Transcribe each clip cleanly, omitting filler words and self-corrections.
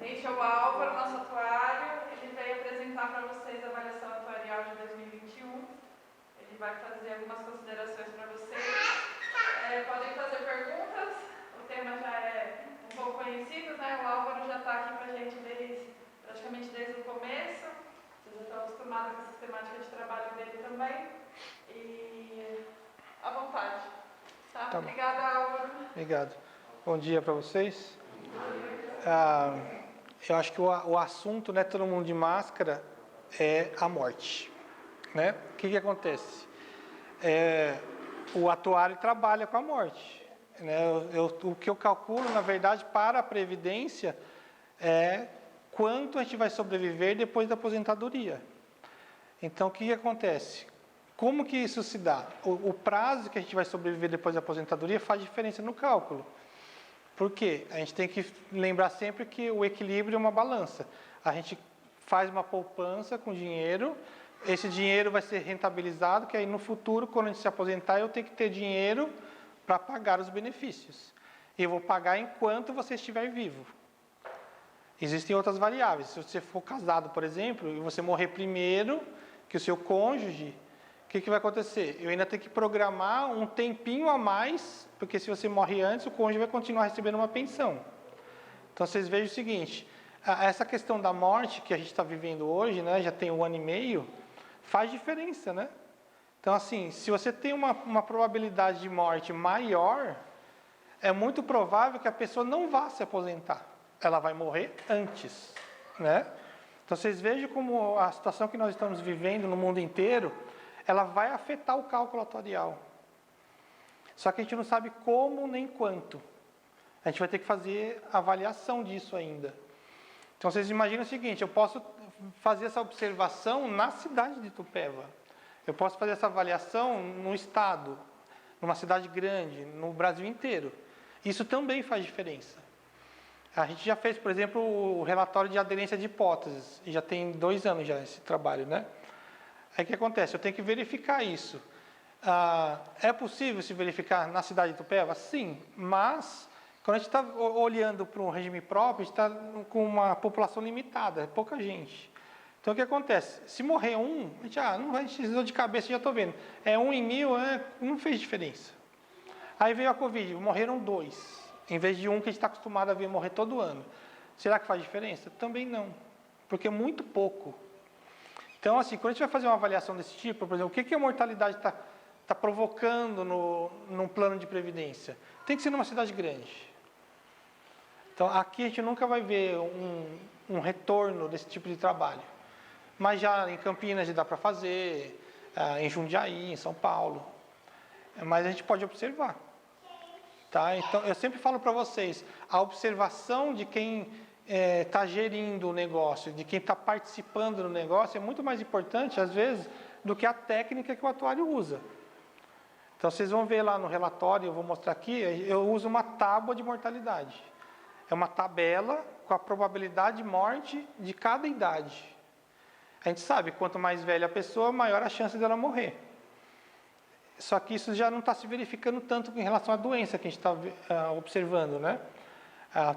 Gente, é o Álvaro, nosso atuário. Ele veio apresentar para vocês a avaliação atuarial de 2021. Ele vai fazer algumas considerações para vocês. Podem fazer perguntas. O tema já é um pouco conhecido, né? O Álvaro já está aqui para a gente praticamente desde o começo. Vocês já estão acostumados com a sistemática de trabalho dele também. E à vontade. Tá? Obrigada, Álvaro. Obrigado. Bom dia para vocês. Eu acho que o assunto, né, todo mundo de máscara, é a morte. Né? O que acontece? O atuário trabalha com a morte. Né? O que eu calculo, na verdade, para a Previdência é quanto a gente vai sobreviver depois da aposentadoria. Então, o que acontece? Como que isso se dá? O prazo que a gente vai sobreviver depois da aposentadoria faz diferença no cálculo. Por quê? A gente tem que lembrar sempre que o equilíbrio é uma balança. A gente faz uma poupança com dinheiro, esse dinheiro vai ser rentabilizado, que aí no futuro, quando a gente se aposentar, eu tenho que ter dinheiro para pagar os benefícios. E eu vou pagar enquanto você estiver vivo. Existem outras variáveis. Se você for casado, por exemplo, e você morrer primeiro que o seu cônjuge, o que vai acontecer? Eu ainda tenho que programar um tempinho a mais, porque se você morre antes, o cônjuge vai continuar recebendo uma pensão. Então, vocês vejam o seguinte, essa questão da morte que a gente está vivendo hoje, né, já tem 1 ano e meio, faz diferença, né? Então, assim, se você tem uma probabilidade de morte maior, é muito provável que a pessoa não vá se aposentar. Ela vai morrer antes, né? Então, vocês vejam como a situação que nós estamos vivendo no mundo inteiro, ela vai afetar o cálculo atuarial. Só que a gente não sabe como nem quanto. A gente vai ter que fazer avaliação disso ainda. Então, vocês imaginam o seguinte, eu posso fazer essa observação na cidade de Itupeva. Eu posso fazer essa avaliação no estado, numa cidade grande, no Brasil inteiro. Isso também faz diferença. A gente já fez, por exemplo, o relatório de aderência de hipóteses. Já tem 2 anos já esse trabalho, né? Aí o que acontece? Eu tenho que verificar isso. É possível se verificar na cidade de Itupeva? Sim, mas quando a gente está olhando para um regime próprio, a gente está com uma população limitada, é pouca gente. Então o que acontece? Se morrer um, a gente, não vai dor de cabeça, já estou vendo. É 1 em 1000, não fez diferença. Aí veio a Covid, morreram 2, em vez de 1 que a gente está acostumado a ver morrer todo ano. Será que faz diferença? Também não, porque é muito pouco. Então, assim, quando a gente vai fazer uma avaliação desse tipo, por exemplo, o que a mortalidade está provocando num plano de previdência? Tem que ser numa cidade grande. Então, aqui a gente nunca vai ver um retorno desse tipo de trabalho. Mas já em Campinas já dá para fazer, em Jundiaí, em São Paulo. Mas a gente pode observar. Tá? Então, eu sempre falo para vocês, a observação de quem está gerindo o negócio, de quem está participando do negócio, é muito mais importante, às vezes, do que a técnica que o atuário usa. Então, vocês vão ver lá no relatório, eu vou mostrar aqui, eu uso uma tábua de mortalidade. É uma tabela com a probabilidade de morte de cada idade. A gente sabe, quanto mais velha a pessoa, maior a chance dela morrer. Só que isso já não está se verificando tanto em relação à doença que a gente está observando, né?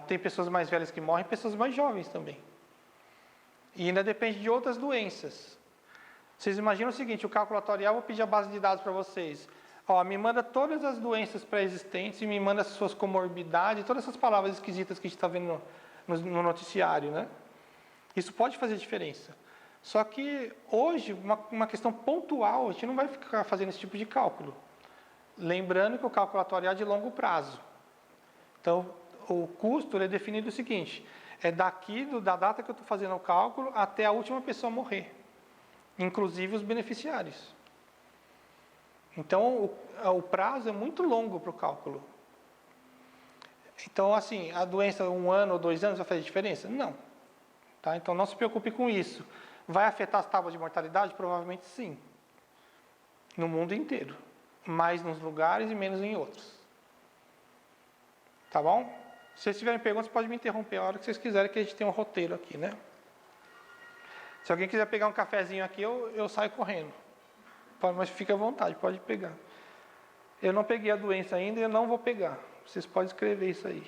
Tem pessoas mais velhas que morrem, pessoas mais jovens também. E ainda depende de outras doenças. Vocês imaginam o seguinte, o cálculo atuarial, eu vou pedir a base de dados para vocês. Me manda todas as doenças pré-existentes e me manda as suas comorbidades, todas essas palavras esquisitas que a gente está vendo no noticiário, né? Isso pode fazer diferença. Só que hoje, uma questão pontual, a gente não vai ficar fazendo esse tipo de cálculo. Lembrando que o cálculo atuarial é de longo prazo. Então, o custo é definido o seguinte, é daqui da data que eu estou fazendo o cálculo até a última pessoa morrer, inclusive os beneficiários. Então, o prazo é muito longo para o cálculo. Então, assim, a doença 1 ano ou 2 anos vai fazer diferença? Não. Tá? Então, não se preocupe com isso. Vai afetar as tábuas de mortalidade? Provavelmente sim. No mundo inteiro. Mais nos lugares e menos em outros. Tá bom? Se vocês tiverem perguntas, podem me interromper a hora que vocês quiserem, que a gente tem um roteiro aqui, né? Se alguém quiser pegar um cafezinho aqui, eu saio correndo. Mas fique à vontade, pode pegar. Eu não peguei a doença ainda e eu não vou pegar. Vocês podem escrever isso aí.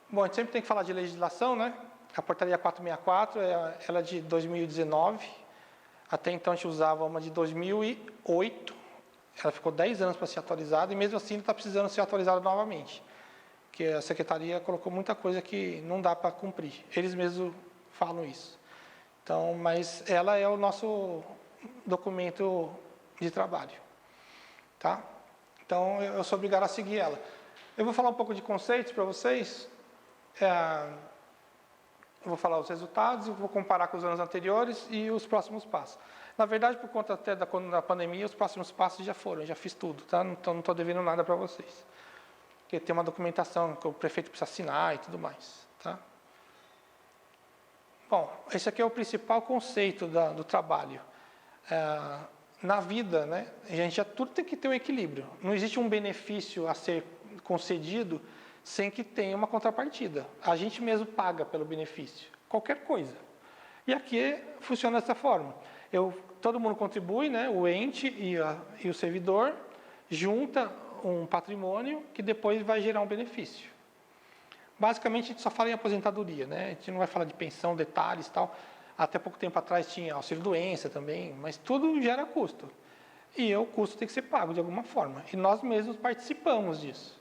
Bom, a gente sempre tem que falar de legislação, né? A portaria 464, ela é de 2019. Até então a gente usava uma de 2008. Ela ficou 10 anos para ser atualizada e mesmo assim está precisando ser atualizada novamente. Porque a secretaria colocou muita coisa que não dá para cumprir. Eles mesmos falam isso. Então, mas ela é o nosso documento de trabalho, tá? Então, eu sou obrigado a seguir ela. Eu vou falar um pouco de conceitos para vocês. Eu vou falar os resultados, vou comparar com os anos anteriores e os próximos passos. Na verdade, por conta até da pandemia, os próximos passos já foram, já fiz tudo, tá? Então, não estou devendo nada para vocês. Porque tem uma documentação que o prefeito precisa assinar e tudo mais, tá? Bom, esse aqui é o principal conceito do trabalho. Na vida, né, tudo tem que ter um equilíbrio. Não existe um benefício a ser concedido sem que tenha uma contrapartida. A gente mesmo paga pelo benefício, qualquer coisa. E aqui funciona dessa forma. Todo mundo contribui, né, o ente e o servidor, junta um patrimônio que depois vai gerar um benefício. Basicamente, a gente só fala em aposentadoria, né? A gente não vai falar de pensão, detalhes e tal. Até pouco tempo atrás tinha auxílio-doença também, mas tudo gera custo. E o custo tem que ser pago de alguma forma. E nós mesmos participamos disso.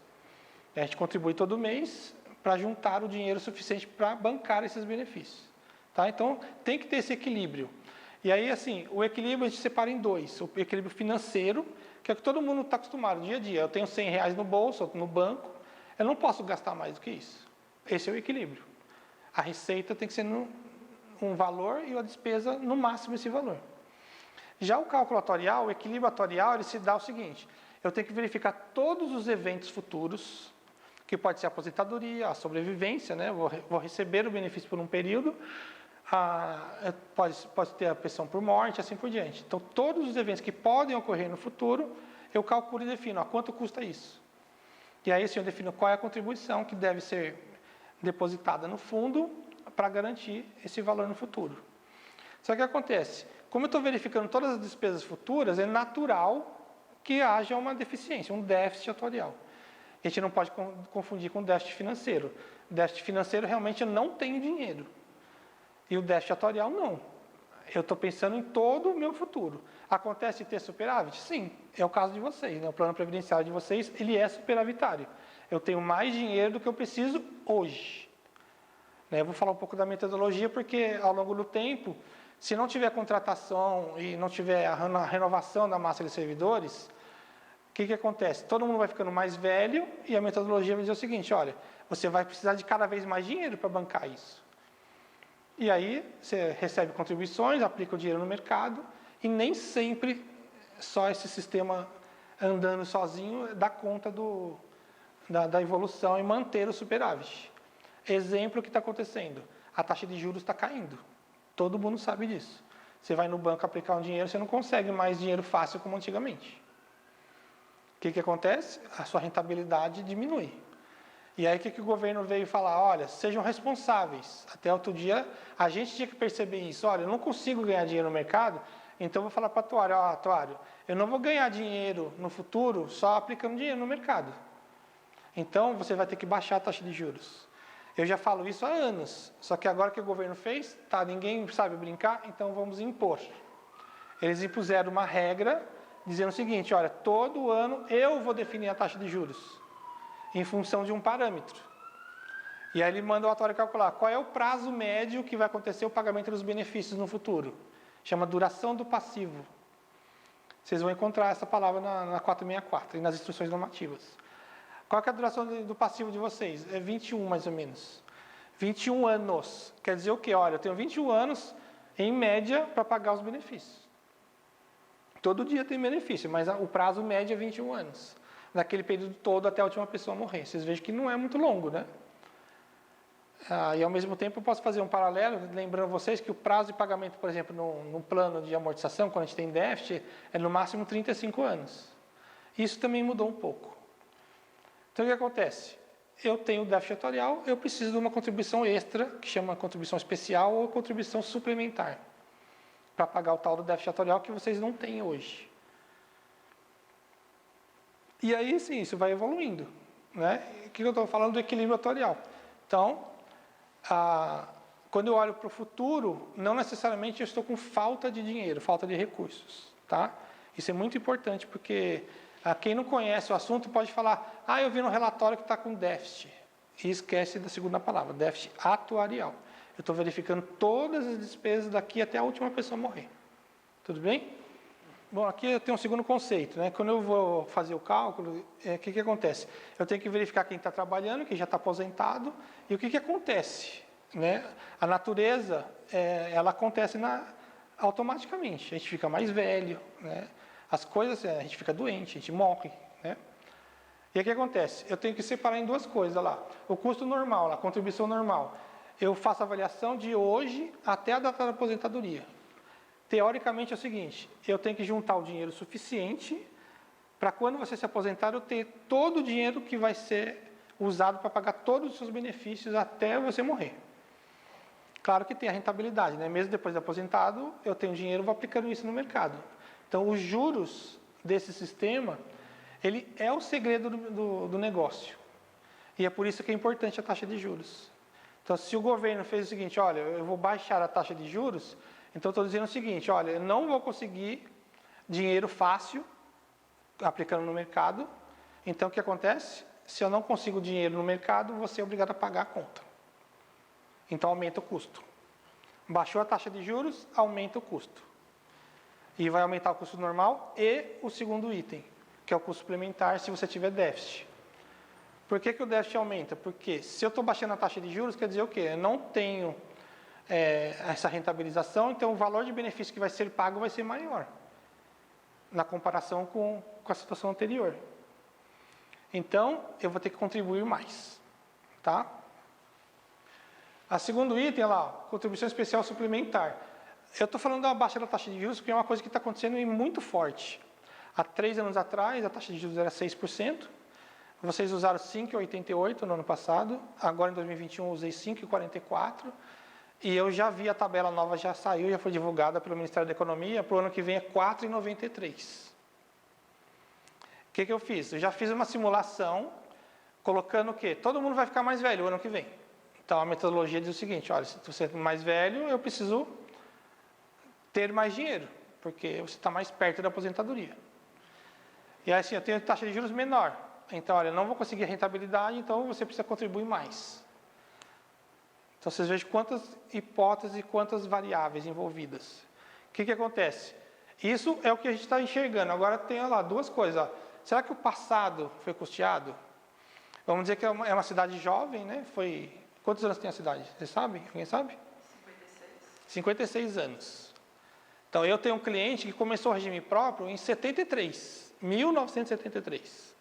A gente contribui todo mês para juntar o dinheiro suficiente para bancar esses benefícios. Tá? Então, tem que ter esse equilíbrio. E aí, assim, o equilíbrio a gente separa em dois. O equilíbrio financeiro, que é o que todo mundo está acostumado dia a dia. Eu tenho R$100 no bolso, no banco, eu não posso gastar mais do que isso. Esse é o equilíbrio. A receita tem que ser um valor e a despesa no máximo esse valor. Já o cálculo atuarial, o equilíbrio atuarial, ele se dá o seguinte: eu tenho que verificar todos os eventos futuros, que pode ser a aposentadoria, a sobrevivência, né? Vou receber o benefício por um período, pode ter a pensão por morte, assim por diante. Então, todos os eventos que podem ocorrer no futuro, eu calculo e defino quanto custa isso. E aí, sim, eu defino qual é a contribuição que deve ser depositada no fundo para garantir esse valor no futuro. Só que o que acontece? Como eu estou verificando todas as despesas futuras, é natural que haja uma deficiência, um déficit atuarial. A gente não pode confundir com déficit financeiro. Déficit financeiro, realmente, eu não tenho dinheiro. E o déficit atuarial, não. Eu estou pensando em todo o meu futuro. Acontece de ter superávit? Sim, é o caso de vocês, né? O plano previdenciário de vocês, ele é superavitário. Eu tenho mais dinheiro do que eu preciso hoje. Eu vou falar um pouco da metodologia, porque ao longo do tempo, se não tiver contratação e não tiver a renovação da massa de servidores, o que acontece? Todo mundo vai ficando mais velho e a metodologia vai dizer o seguinte: olha, você vai precisar de cada vez mais dinheiro para bancar isso. E aí você recebe contribuições, aplica o dinheiro no mercado e nem sempre só esse sistema andando sozinho dá conta da evolução e manter o superávit. Exemplo que está acontecendo: a taxa de juros está caindo. Todo mundo sabe disso. Você vai no banco aplicar um dinheiro, você não consegue mais dinheiro fácil como antigamente. O que acontece? A sua rentabilidade diminui. E aí o que o governo veio falar? Olha, sejam responsáveis. Até outro dia, a gente tinha que perceber isso. Olha, eu não consigo ganhar dinheiro no mercado, então eu vou falar para o atuário: atuário, eu não vou ganhar dinheiro no futuro só aplicando dinheiro no mercado. Então, você vai ter que baixar a taxa de juros. Eu já falo isso há anos, só que agora que o governo fez, ninguém sabe brincar, então vamos impor. Eles impuseram uma regra dizendo o seguinte: olha, todo ano eu vou definir a taxa de juros, em função de um parâmetro. E aí ele manda o atuário calcular qual é o prazo médio que vai acontecer o pagamento dos benefícios no futuro. Chama duração do passivo. Vocês vão encontrar essa palavra na 464 e nas instruções normativas. Qual que é a duração do passivo de vocês? É 21, mais ou menos. 21 anos. Quer dizer o quê? Olha, eu tenho 21 anos, em média, para pagar os benefícios. Todo dia tem benefício, mas o prazo médio é 21 anos. Naquele período todo, até a última pessoa morrer. Vocês vejam que não é muito longo, né? E, ao mesmo tempo, eu posso fazer um paralelo, lembrando vocês que o prazo de pagamento, por exemplo, no plano de amortização, quando a gente tem déficit, é no máximo 35 anos. Isso também mudou um pouco. Então, o que acontece? Eu tenho déficit atuarial, eu preciso de uma contribuição extra, que chama contribuição especial ou contribuição suplementar, para pagar o tal do déficit atuarial que vocês não têm hoje. E aí, sim, isso vai evoluindo, né? O que eu estou falando do equilíbrio atuarial? Então, quando eu olho para o futuro, não necessariamente eu estou com falta de dinheiro, falta de recursos, tá? Isso é muito importante, porque quem não conhece o assunto pode falar, eu vi no relatório que está com déficit, e esquece da segunda palavra, déficit atuarial. Eu estou verificando todas as despesas daqui até a última pessoa morrer. Tudo bem? Bom, aqui eu tenho um segundo conceito, né? Quando eu vou fazer o cálculo, o que acontece? Eu tenho que verificar quem está trabalhando, quem já está aposentado, e o que acontece, né? A natureza, ela acontece automaticamente. A gente fica mais velho, né? As coisas, a gente fica doente, a gente morre, né? E o que acontece? Eu tenho que separar em duas coisas lá. O custo normal, a contribuição normal. Eu faço a avaliação de hoje até a data da aposentadoria. Teoricamente é o seguinte, eu tenho que juntar o dinheiro suficiente para quando você se aposentar eu ter todo o dinheiro que vai ser usado para pagar todos os seus benefícios até você morrer. Claro que tem a rentabilidade, né? Mesmo depois de aposentado, eu tenho dinheiro e vou aplicando isso no mercado. Então, os juros desse sistema, ele é o segredo do negócio. E é por isso que é importante a taxa de juros. Então, se o governo fez o seguinte, olha, eu vou baixar a taxa de juros, então estou dizendo o seguinte, olha, eu não vou conseguir dinheiro fácil aplicando no mercado. Então, o que acontece? Se eu não consigo dinheiro no mercado, você é obrigado a pagar a conta. Então, aumenta o custo. Baixou a taxa de juros, aumenta o custo. E vai aumentar o custo normal e o segundo item, que é o custo suplementar se você tiver déficit. Por que o déficit aumenta? Porque se eu estou baixando a taxa de juros, quer dizer o quê? Eu não tenho essa rentabilização, então o valor de benefício que vai ser pago vai ser maior, na comparação com a situação anterior. Então, eu vou ter que contribuir mais. Tá? A segundo item, lá, contribuição especial suplementar. Eu estou falando da baixa da taxa de juros porque é uma coisa que está acontecendo e muito forte. Há 3 anos atrás, a taxa de juros era 6%. Vocês usaram 5,88 no ano passado. Agora, em 2021, eu usei 5,44. E eu já vi a tabela nova, já saiu, já foi divulgada pelo Ministério da Economia. Para o ano que vem é 4,93. O que eu fiz? Eu já fiz uma simulação colocando o quê? Todo mundo vai ficar mais velho o ano que vem. Então, a metodologia diz o seguinte, olha, se você é mais velho, eu preciso ter mais dinheiro, porque você está mais perto da aposentadoria. E aí, assim, eu tenho taxa de juros menor. Então, olha, eu não vou conseguir a rentabilidade, então você precisa contribuir mais. Então, vocês vejam quantas hipóteses e quantas variáveis envolvidas. O que acontece? Isso é o que a gente está enxergando. Agora, tem lá duas coisas. Ó. Será que o passado foi custeado? Vamos dizer que é uma cidade jovem, né? Quantos anos tem a cidade? Vocês sabem? Alguém sabe? 56 anos. Então, eu tenho um cliente que começou o regime próprio em 1973.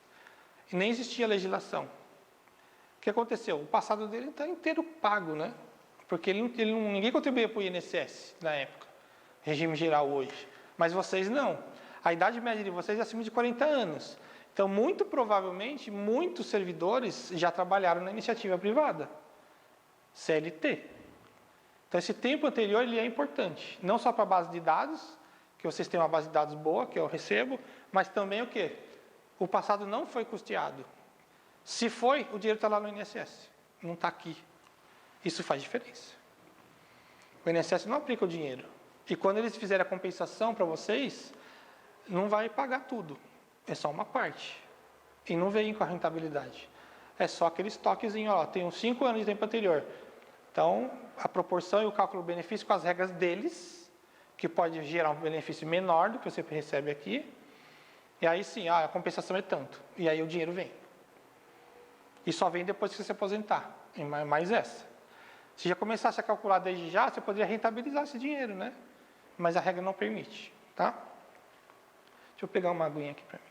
E nem existia legislação. O que aconteceu? O passado dele está inteiro pago, né? Porque ninguém contribuía para o INSS na época. Regime geral hoje. Mas vocês não. A idade média de vocês é acima de 40 anos. Então, muito provavelmente, muitos servidores já trabalharam na iniciativa privada. CLT. Então, esse tempo anterior ele é importante. Não só para a base de dados, que vocês têm uma base de dados boa, que eu recebo, mas também o quê? O passado não foi custeado. Se foi, o dinheiro está lá no INSS. Não está aqui. Isso faz diferença. O INSS não aplica o dinheiro. E quando eles fizerem a compensação para vocês, não vai pagar tudo. É só uma parte. E não vem com a rentabilidade. É só aquele estoquezinho, ó, tem uns 5 anos de tempo anterior. Então, a proporção e o cálculo do benefício com as regras deles, que pode gerar um benefício menor do que você recebe aqui. E aí sim, a compensação é tanto. E aí o dinheiro vem. E só vem depois que você se aposentar. E mais essa. Se já começasse a calcular desde já, você poderia rentabilizar esse dinheiro, né? Mas a regra não permite, tá? Deixa eu pegar uma aguinha aqui para mim.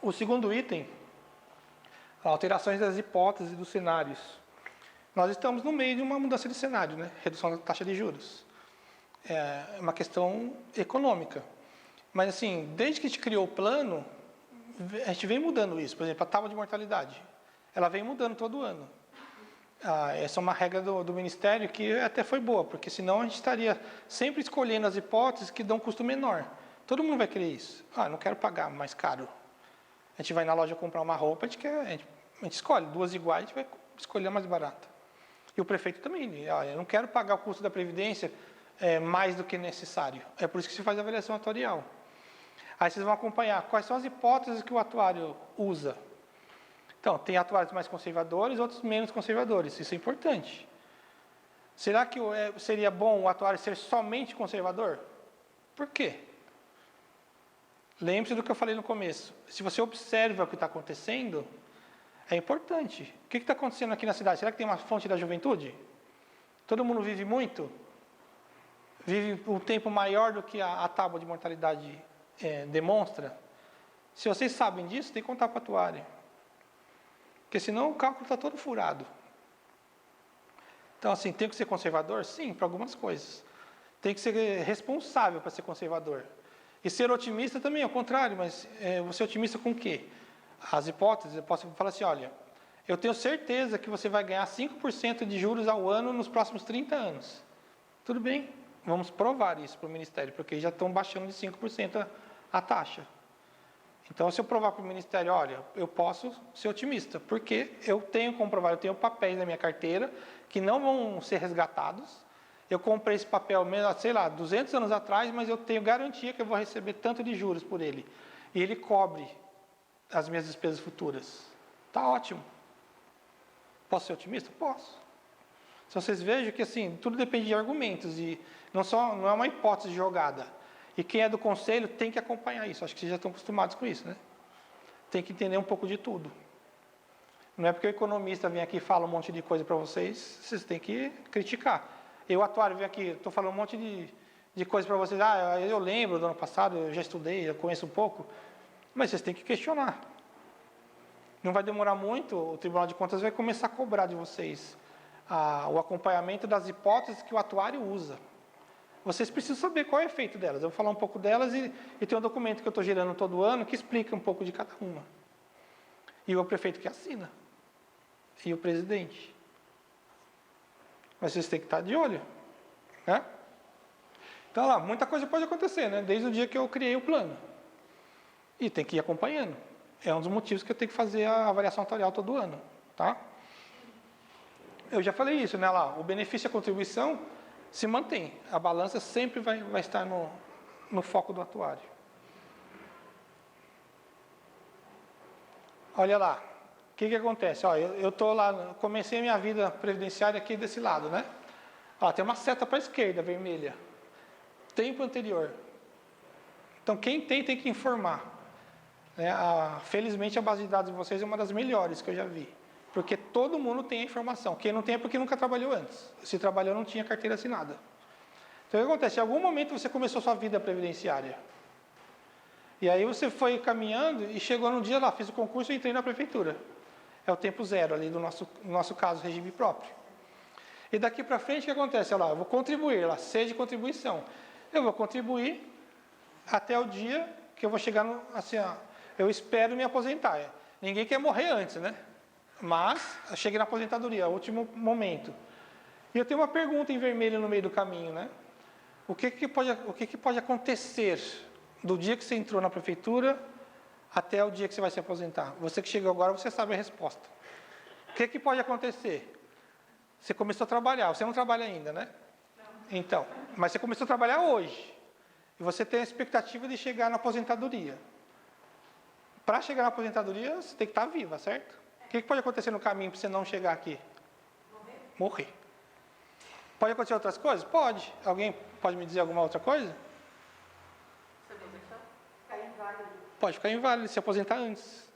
O segundo item, alterações das hipóteses e dos cenários. Nós estamos no meio de uma mudança de cenário, né? Redução da taxa de juros. É uma questão econômica. Mas, assim, desde que a gente criou o plano, a gente vem mudando isso. Por exemplo, a tábua de mortalidade. Ela vem mudando todo ano. Essa é uma regra do Ministério que até foi boa, porque senão a gente estaria sempre escolhendo as hipóteses que dão custo menor. Todo mundo vai querer isso. Não quero pagar mais caro. A gente vai na loja comprar uma roupa, a gente escolhe duas iguais, a gente vai escolher a mais barata. E o prefeito também. Eu não quero pagar o custo da Previdência mais do que necessário. É por isso que se faz a avaliação atuarial. Aí vocês vão acompanhar quais são as hipóteses que o atuário usa. Então, tem atuários mais conservadores, outros menos conservadores. Isso é importante. Será que seria bom o atuário ser somente conservador? Por quê? Lembre-se do que eu falei no começo. Se você observa o que está acontecendo, é importante. O que está acontecendo aqui na cidade? Será que tem uma fonte da juventude? Todo mundo vive muito? Vive um tempo maior do que a tábua de mortalidade demonstra? Se vocês sabem disso, tem que contar para o atuário. Porque senão o cálculo está todo furado. Então, assim, tem que ser conservador? Sim, para algumas coisas. Tem que ser responsável para ser conservador. E ser otimista também, ao contrário, mas você é otimista com o quê? As hipóteses, eu posso falar assim, olha, eu tenho certeza que você vai ganhar 5% de juros ao ano nos próximos 30 anos. Tudo bem, vamos provar isso para o Ministério, porque eles já estão baixando de 5% a taxa. Então, se eu provar para o Ministério, olha, eu posso ser otimista, porque eu tenho como provar, eu tenho papéis na minha carteira que não vão ser resgatados. Eu comprei esse papel, sei lá, 200 anos atrás, mas eu tenho garantia que eu vou receber tanto de juros por ele. E ele cobre as minhas despesas futuras. Está ótimo. Posso ser otimista? Posso. Se vocês vejam que assim, tudo depende de argumentos e não é uma hipótese jogada. E quem é do conselho tem que acompanhar isso. Acho que vocês já estão acostumados com isso, né? Tem que entender um pouco de tudo. Não é porque o economista vem aqui e fala um monte de coisa para vocês, vocês têm que criticar. Eu, atuário, venho aqui, estou falando um monte de coisa para vocês. Eu lembro do ano passado, eu já estudei, eu conheço um pouco. Mas vocês têm que questionar. Não vai demorar muito, o Tribunal de Contas vai começar a cobrar de vocês o acompanhamento das hipóteses que o atuário usa. Vocês precisam saber qual é o efeito delas. Eu vou falar um pouco delas e tem um documento que eu estou gerando todo ano que explica um pouco de cada uma. E o prefeito que assina. E o presidente. Mas vocês têm que estar de olho. Né? Então, lá, muita coisa pode acontecer, né? Desde o dia que eu criei o plano. E tem que ir acompanhando. É um dos motivos que eu tenho que fazer a avaliação atuarial todo ano. Tá? Eu já falei isso, né? Lá, o benefício e a contribuição se mantém. A balança sempre vai estar no foco do atuário. Olha lá. O que acontece? Eu estou lá, comecei a minha vida previdenciária aqui desse lado, né? Tem uma seta para a esquerda, vermelha. Tempo anterior. Então, quem tem que informar. Felizmente, a base de dados de vocês é uma das melhores que eu já vi. Porque todo mundo tem a informação. Quem não tem é porque nunca trabalhou antes. Se trabalhou, não tinha carteira assinada. Então, o que acontece? Em algum momento você começou sua vida previdenciária. E aí você foi caminhando e chegou num dia lá, fiz o concurso e entrei na prefeitura. É o tempo zero ali do nosso caso, regime próprio. E daqui para frente, o que acontece? Eu vou contribuir, C de contribuição. Eu vou contribuir até o dia que eu vou chegar eu espero me aposentar. Ninguém quer morrer antes, né? Mas eu cheguei na aposentadoria, último momento. E eu tenho uma pergunta em vermelho no meio do caminho, né? O que pode acontecer do dia que você entrou na prefeitura até o dia que você vai se aposentar? Você que chegou agora, você sabe a resposta. O que pode acontecer? Você começou a trabalhar, você não trabalha ainda, né? Não. Então, mas você começou a trabalhar hoje. E você tem a expectativa de chegar na aposentadoria. Para chegar na aposentadoria, você tem que estar viva, certo? O que pode acontecer no caminho para você não chegar aqui? Morrer. Pode acontecer outras coisas? Pode. Alguém pode me dizer alguma outra coisa? Ficar inválido. Pode ficar inválido, se aposentar antes.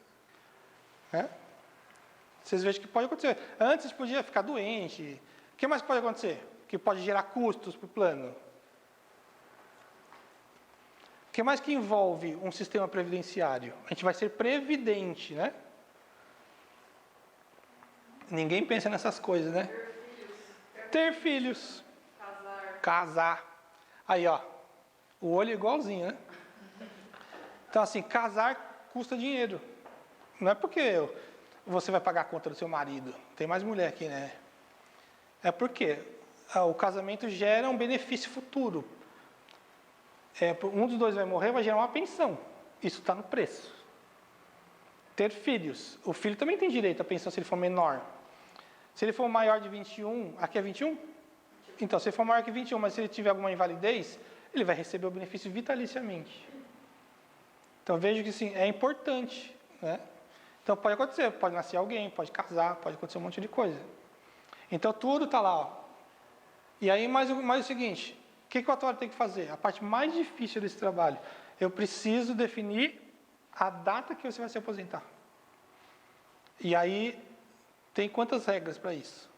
Vocês vejam que pode acontecer. Antes podia ficar doente. O que mais pode acontecer? Que pode gerar custos para o plano. O que mais que envolve um sistema previdenciário? A gente vai ser previdente, né? Ninguém pensa nessas coisas, né? Ter filhos. Casar. Aí, o olho é igualzinho, né? Então, assim, casar custa dinheiro. Não é porque você vai pagar a conta do seu marido. Tem mais mulher aqui, né? É porque o casamento gera um benefício futuro. Um dos dois vai morrer, vai gerar uma pensão. Isso está no preço. Ter filhos. O filho também tem direito à pensão se ele for menor. Se ele for maior de 21, aqui é 21? Então, se ele for maior que 21, mas se ele tiver alguma invalidez, ele vai receber o benefício vitaliciamente. Então, vejo que sim, é importante, né? Então, pode acontecer, pode nascer alguém, pode casar, pode acontecer um monte de coisa. Então, tudo está lá, ó. E aí, mais o seguinte, o que o atuário tem que fazer? A parte mais difícil desse trabalho, eu preciso definir a data que você vai se aposentar. E aí, tem quantas regras para isso?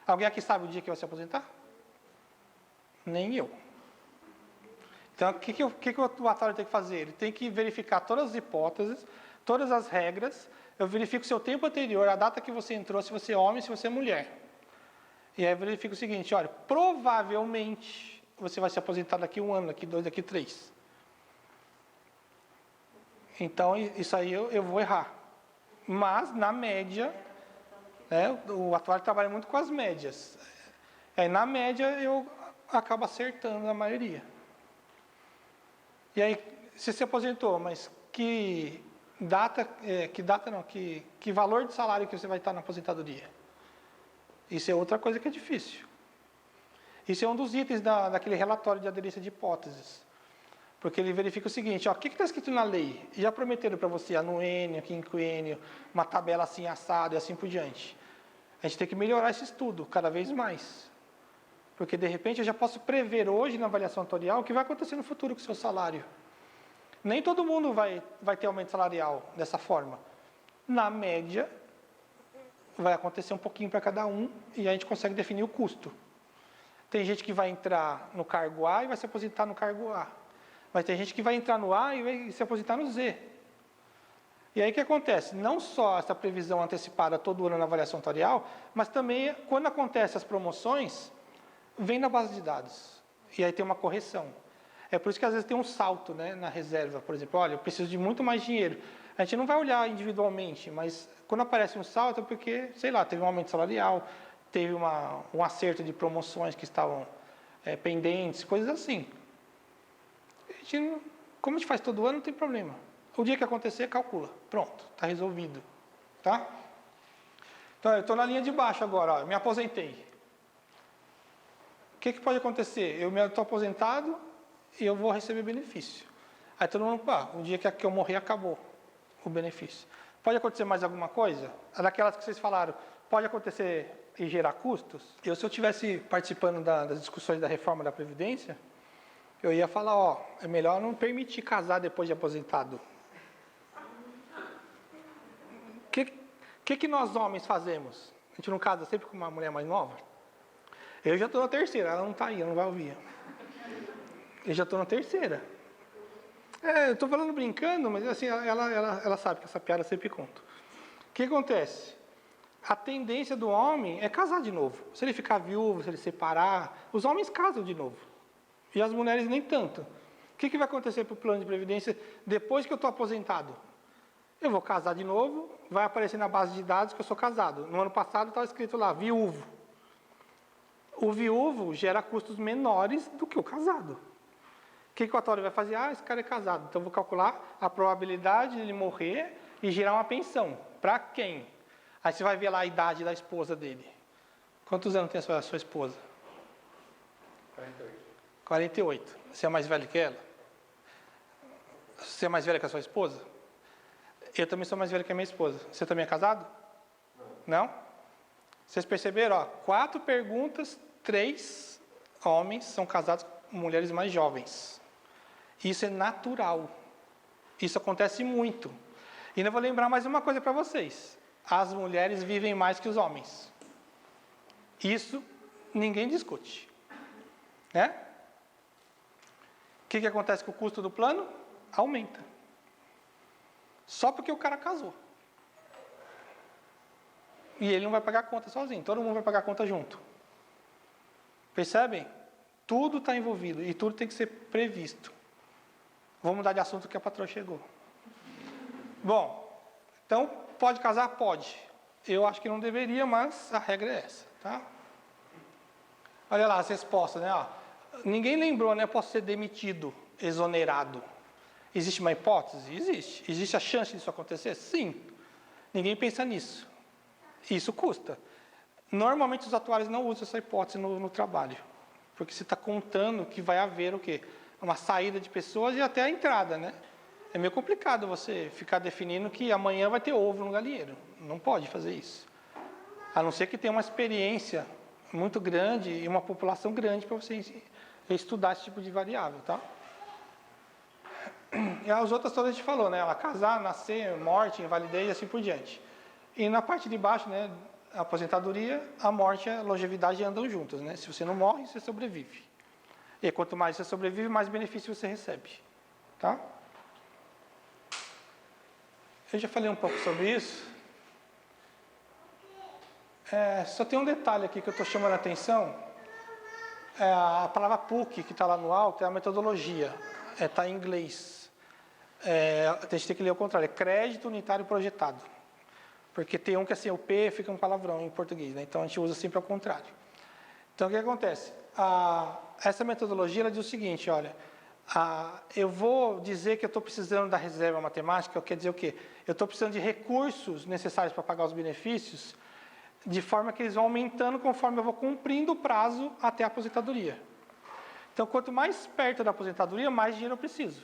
Alguém aqui sabe o dia que vai se aposentar? Nem eu. Então, o que o atuário tem que fazer? Ele tem que verificar todas as hipóteses, todas as regras. Eu verifico o seu tempo anterior, a data que você entrou, se você é homem, se você é mulher. E aí eu verifico o seguinte, olha, provavelmente você vai se aposentar daqui 1 ano, daqui 2, daqui 3. Então, isso aí eu vou errar. Mas, na média, né, o atuário trabalha muito com as médias. Na média, eu acabo acertando a maioria. E aí, você se aposentou, mas que valor de salário que você vai estar na aposentadoria? Isso é outra coisa que é difícil. Isso é um dos itens daquele relatório de aderência de hipóteses. Porque ele verifica o seguinte, ó, o que está escrito na lei? Já prometeram para você anuênio, quinquênio, uma tabela assim assada e assim por diante. A gente tem que melhorar esse estudo cada vez mais. Porque, de repente, eu já posso prever hoje, na avaliação atuarial, o que vai acontecer no futuro com o seu salário. Nem todo mundo vai ter aumento salarial dessa forma. Na média, vai acontecer um pouquinho para cada um e a gente consegue definir o custo. Tem gente que vai entrar no cargo A e vai se aposentar no cargo A. Mas tem gente que vai entrar no A e vai se aposentar no Z. E aí o que acontece? Não só essa previsão antecipada todo ano na avaliação atuarial, mas também quando acontecem as promoções, vem na base de dados. E aí tem uma correção. É por isso que às vezes tem um salto, né, na reserva. Por exemplo, olha, eu preciso de muito mais dinheiro. A gente não vai olhar individualmente, mas quando aparece um salto é porque, sei lá, teve um aumento salarial, teve um acerto de promoções que estavam pendentes, coisas assim. Como a gente faz todo ano, não tem problema. O dia que acontecer, calcula. Pronto, está resolvido. Tá? Então, eu estou na linha de baixo agora, ó, eu me aposentei. O que pode acontecer? Eu estou aposentado e eu vou receber benefício. Aí todo mundo, o dia que eu morrer, acabou o benefício. Pode acontecer mais alguma coisa? Daquelas que vocês falaram, pode acontecer e gerar custos? Se eu estivesse participando das discussões da reforma da Previdência, eu ia falar, ó, é melhor não permitir casar depois de aposentado. O que nós homens fazemos? A gente não casa sempre com uma mulher mais nova? Eu já estou na terceira, ela não está aí, ela não vai ouvir. Eu já estou na terceira. Eu estou falando brincando, mas assim, ela sabe que essa piada eu sempre conto. O que acontece? A tendência do homem é casar de novo. Se ele ficar viúvo, se ele separar, os homens casam de novo. E as mulheres nem tanto. O que vai acontecer para o plano de previdência depois que eu estou aposentado? Eu vou casar de novo, vai aparecer na base de dados que eu sou casado. No ano passado estava escrito lá, viúvo. O viúvo gera custos menores do que o casado. O que o atuário vai fazer? Esse cara é casado, então eu vou calcular a probabilidade de ele morrer e gerar uma pensão. Para quem? Aí você vai ver lá a idade da esposa dele. Quantos anos tem a sua esposa? 48. 48. Você é mais velho que ela? Você é mais velha que a sua esposa? Eu também sou mais velho que a minha esposa. Você também é casado? Não? Vocês perceberam? Ó, 4 perguntas, 3 homens são casados com mulheres mais jovens. Isso é natural. Isso acontece muito. E ainda vou lembrar mais uma coisa para vocês. As mulheres vivem mais que os homens. Isso ninguém discute. Né? O que acontece com o custo do plano? Aumenta. Só porque o cara casou. E ele não vai pagar a conta sozinho. Todo mundo vai pagar a conta junto. Percebem? Tudo está envolvido e tudo tem que ser previsto. Vamos mudar de assunto que a patroa chegou. Bom, então, pode casar? Pode. Eu acho que não deveria, mas a regra é essa, tá? Olha lá as respostas, né? Ó, ninguém lembrou, né? Posso ser demitido, exonerado. Existe uma hipótese? Existe. Existe a chance disso acontecer? Sim. Ninguém pensa nisso. Isso custa. Normalmente os atuários não usam essa hipótese no trabalho. Porque você está contando que vai haver o quê? Uma saída de pessoas e até a entrada, né? É meio complicado você ficar definindo que amanhã vai ter ovo no galinheiro. Não pode fazer isso. A não ser que tenha uma experiência muito grande e uma população grande para você estudar esse tipo de variável, tá? E as outras todas a gente falou, né? Ela casar, nascer, morte, invalidez e assim por diante. E na parte de baixo, né? A aposentadoria, a morte e a longevidade andam juntas, né? Se você não morre, você sobrevive. E quanto mais você sobrevive, mais benefício você recebe, tá? Eu já falei um pouco sobre isso. Só tem um detalhe aqui que eu estou chamando a atenção. A palavra PUC, que está lá no alto, é a metodologia. Está em inglês. A gente tem que ler o contrário. É crédito unitário projetado. Porque tem um que assim, o P fica um palavrão em português, né? Então a gente usa sempre ao contrário. Então o que acontece? Essa metodologia ela diz o seguinte, olha, eu vou dizer que eu estou precisando da reserva matemática, quer dizer o quê? Eu estou precisando de recursos necessários para pagar os benefícios, de forma que eles vão aumentando conforme eu vou cumprindo o prazo até a aposentadoria. Então, quanto mais perto da aposentadoria, mais dinheiro eu preciso.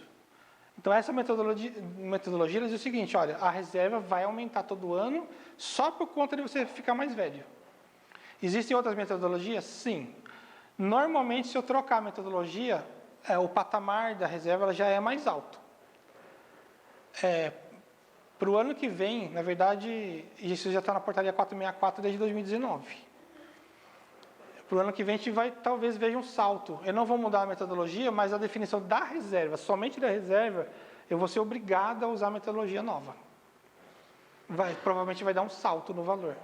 Então, essa metodologia diz o seguinte, olha, a reserva vai aumentar todo ano só por conta de você ficar mais velho. Existem outras metodologias? Sim. Normalmente, se eu trocar a metodologia, o patamar da reserva ela já é mais alto. Para o ano que vem, na verdade, isso já está na portaria 464 desde 2019. Para o ano que vem, a gente vai, talvez, veja um salto. Eu não vou mudar a metodologia, mas a definição da reserva, somente da reserva, eu vou ser obrigado a usar a metodologia nova. Provavelmente vai dar um salto no valor,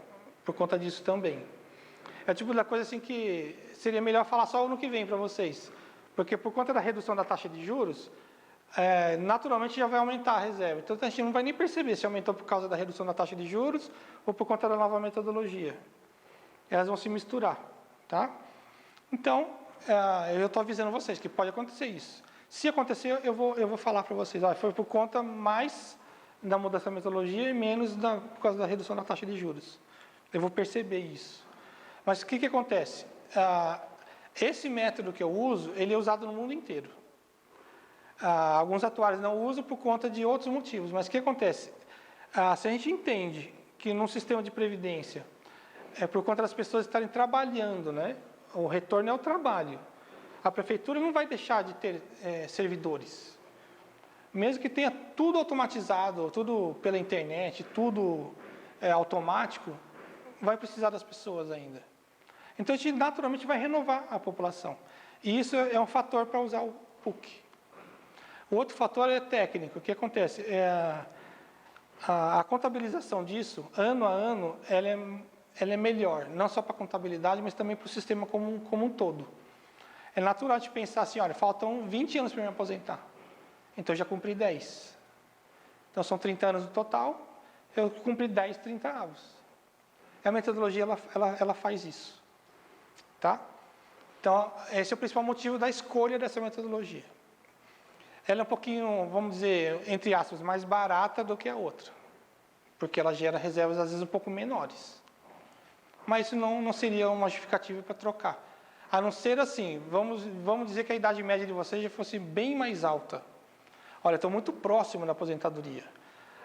por conta disso também. É o tipo da coisa assim que seria melhor falar só o ano que vem para vocês. Porque por conta da redução da taxa de juros, naturalmente já vai aumentar a reserva. Então a gente não vai nem perceber se aumentou por causa da redução da taxa de juros ou por conta da nova metodologia. Elas vão se misturar, tá? Então, eu estou avisando vocês que pode acontecer isso. Se acontecer, eu vou falar para vocês, foi por conta mais da mudança da metodologia e menos por causa da redução da taxa de juros. Eu vou perceber isso. Mas o que acontece? Esse método que eu uso, ele é usado no mundo inteiro. Alguns atuários não usam por conta de outros motivos, mas o que acontece? Se a gente entende que num sistema de previdência, por conta das pessoas estarem trabalhando, né? O retorno é o trabalho. A prefeitura não vai deixar de ter servidores. Mesmo que tenha tudo automatizado, tudo pela internet, tudo automático, vai precisar das pessoas ainda. Então, a gente naturalmente vai renovar a população. E isso é um fator para usar o PUC. O outro fator é técnico. O que acontece? A contabilização disso, ano a ano, ela é melhor. Não só para a contabilidade, mas também para o sistema como um todo. É natural de pensar assim, olha, faltam 20 anos para me aposentar. Então, eu já cumpri 10. Então, são 30 anos no total. Eu cumpri 10, 30 avos. A metodologia, ela faz isso. Tá? Então, esse é o principal motivo da escolha dessa metodologia. Ela é um pouquinho, vamos dizer, entre aspas, mais barata do que a outra. Porque ela gera reservas, às vezes, um pouco menores. Mas isso não seria uma justificativa para trocar. A não ser assim, vamos dizer que a idade média de vocês já fosse bem mais alta. Olha, estou muito próximo da aposentadoria.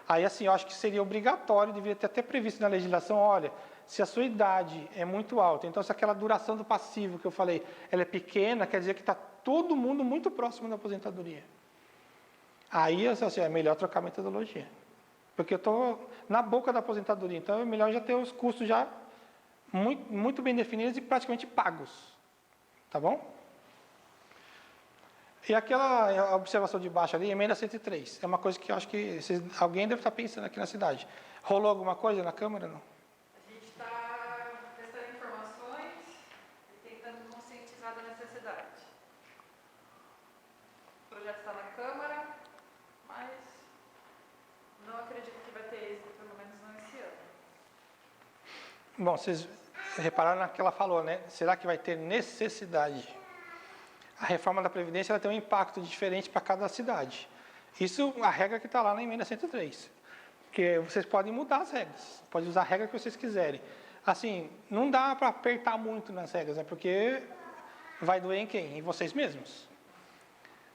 Aí, assim, eu acho que seria obrigatório, deveria ter até previsto na legislação, olha, se a sua idade é muito alta, então se aquela duração do passivo que eu falei, ela é pequena, quer dizer que está todo mundo muito próximo da aposentadoria. Aí, assim, é melhor trocar a metodologia. Porque eu estou na boca da aposentadoria, então é melhor já ter os custos já muito, muito bem definidos e praticamente pagos. Tá bom? E aquela observação de baixo ali, emenda 103. É uma coisa que eu acho que alguém deve estar pensando aqui na cidade. Rolou alguma coisa na Câmara, não? A gente está prestando informações e tentando conscientizar da necessidade. O projeto está na Câmara, mas não acredito que vai ter êxito, pelo menos não esse ano. Bom, vocês repararam no que ela falou, né? Será que vai ter necessidade? A reforma da Previdência ela tem um impacto diferente para cada cidade. Isso a regra que está lá na emenda 103. Porque vocês podem mudar as regras, podem usar a regra que vocês quiserem. Assim, não dá para apertar muito nas regras, né? Porque vai doer em quem? Em vocês mesmos.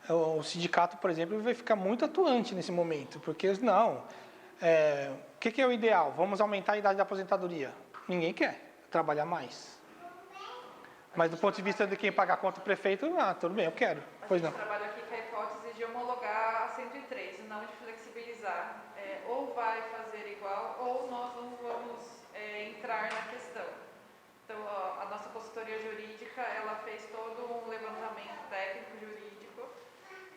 O sindicato, por exemplo, vai ficar muito atuante nesse momento, porque não. O que é o ideal? Vamos aumentar a idade da aposentadoria. Ninguém quer trabalhar mais. Mas do ponto de vista de quem paga a conta do prefeito, tudo bem, eu quero. Pois não. A gente trabalha aqui com a hipótese de homologar a 103 e não de flexibilizar. Ou vai fazer igual, ou nós não vamos entrar na questão. Então, a nossa consultoria jurídica, ela fez todo um levantamento técnico jurídico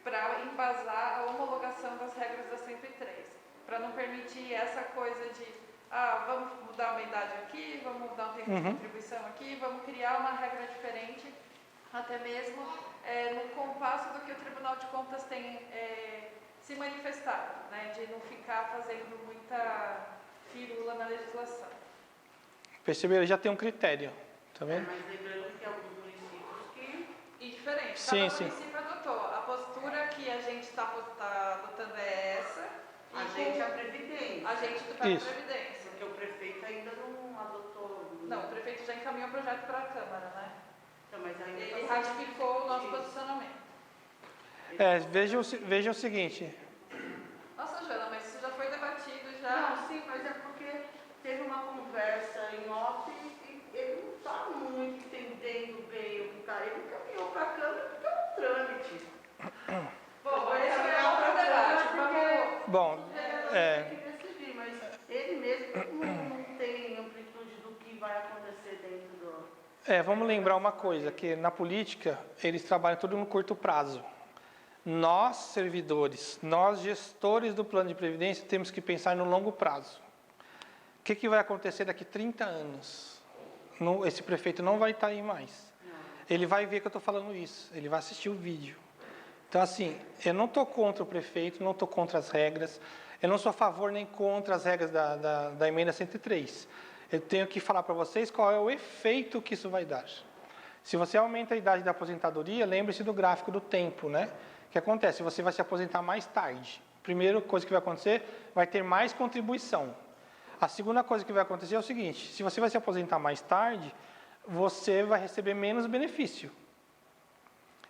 para embasar a homologação das regras da 103, para não permitir essa coisa de vamos mudar uma idade aqui, vamos mudar um tempo de contribuição aqui, vamos criar uma regra diferente, até mesmo no compasso do que o Tribunal de Contas tem se manifestado, né, de não ficar fazendo muita firula na legislação. Perceberam? Já tem um critério, tá vendo? Mas lembrando que alguns municípios que... E diferente, Sim, cada município adotou. A postura que a gente está adotando é essa. A gente é a Previdência. A gente do Pé da Isso. Previdência. Porque o prefeito ainda não adotou... Não, o prefeito já encaminhou o projeto para a Câmara, né? Então, mas ainda Ele tá ratificou o nosso isso. posicionamento. Vejam o seguinte. Nossa, Joana, mas isso já foi debatido, já... Não, sim, mas é porque teve uma conversa em off e ele não está muito entendendo bem o que está. Ele encaminhou para a Câmara porque é um trâmite. Bom, esse é outro debate. Vamos... Bom, Tem que decidir, mas ele mesmo não tem amplitude do que vai acontecer dentro do... vamos lembrar uma coisa, que na política eles trabalham tudo no curto prazo. Nós, servidores, nós, gestores do plano de previdência, temos que pensar no longo prazo. O que vai acontecer daqui 30 anos? Esse prefeito não vai estar aí mais. Ele vai ver que eu estou falando isso, ele vai assistir o vídeo. Então, assim, eu não estou contra o prefeito, não estou contra as regras, eu não sou a favor nem contra as regras da emenda 103. Eu tenho que falar para vocês qual é o efeito que isso vai dar. Se você aumenta a idade da aposentadoria, lembre-se do gráfico do tempo, né? O que acontece? Você vai se aposentar mais tarde. Primeira coisa que vai acontecer, vai ter mais contribuição. A segunda coisa que vai acontecer é o seguinte, se você vai se aposentar mais tarde, você vai receber menos benefício.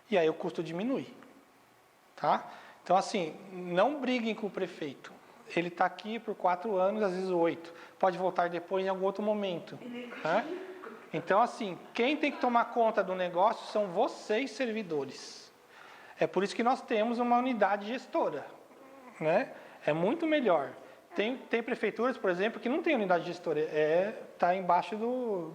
E aí o custo diminui. Tá? Então, assim, não briguem com o prefeito. Ele está aqui por 4 anos, às vezes 8. Pode voltar depois em algum outro momento. Tá? Então, assim, quem tem que tomar conta do negócio são vocês, servidores. É por isso que nós temos uma unidade gestora. Né? É muito melhor. Tem prefeituras, por exemplo, que não tem unidade gestora. Está embaixo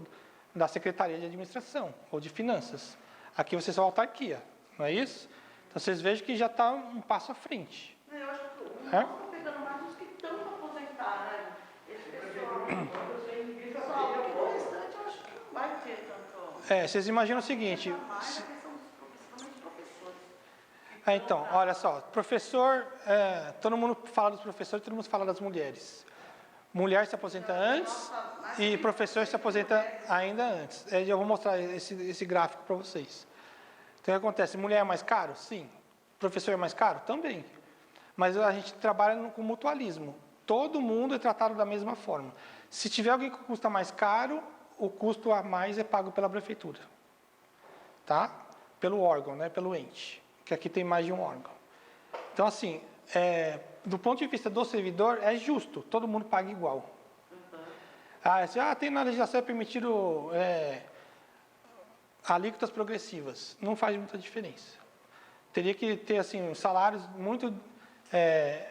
da Secretaria de Administração ou de Finanças. Aqui você é só autarquia, não é isso? Então, vocês vejam que já está um passo à frente. Eu acho que o está pegando mais os que estão para aposentar, né? Esse pessoal, porque o restante eu acho que não vai ter tanto... Vocês imaginam o seguinte... Mais a questão principalmente dos professores. Então, olha só, professor, todo mundo fala dos professores, todo mundo fala das mulheres. Mulher se aposenta antes e professor se aposenta ainda antes. Eu vou mostrar esse gráfico para vocês. Então, o que acontece? Mulher é mais caro? Sim. Professor é mais caro? Também. Mas a gente trabalha com mutualismo. Todo mundo é tratado da mesma forma. Se tiver alguém que custa mais caro, o custo a mais é pago pela prefeitura. Tá? Pelo órgão, né? Pelo ente. Que aqui tem mais de um órgão. Então, assim, do ponto de vista do servidor, é justo. Todo mundo paga igual. Tem na legislação permitido... alíquotas progressivas, não faz muita diferença. Teria que ter assim, salários muito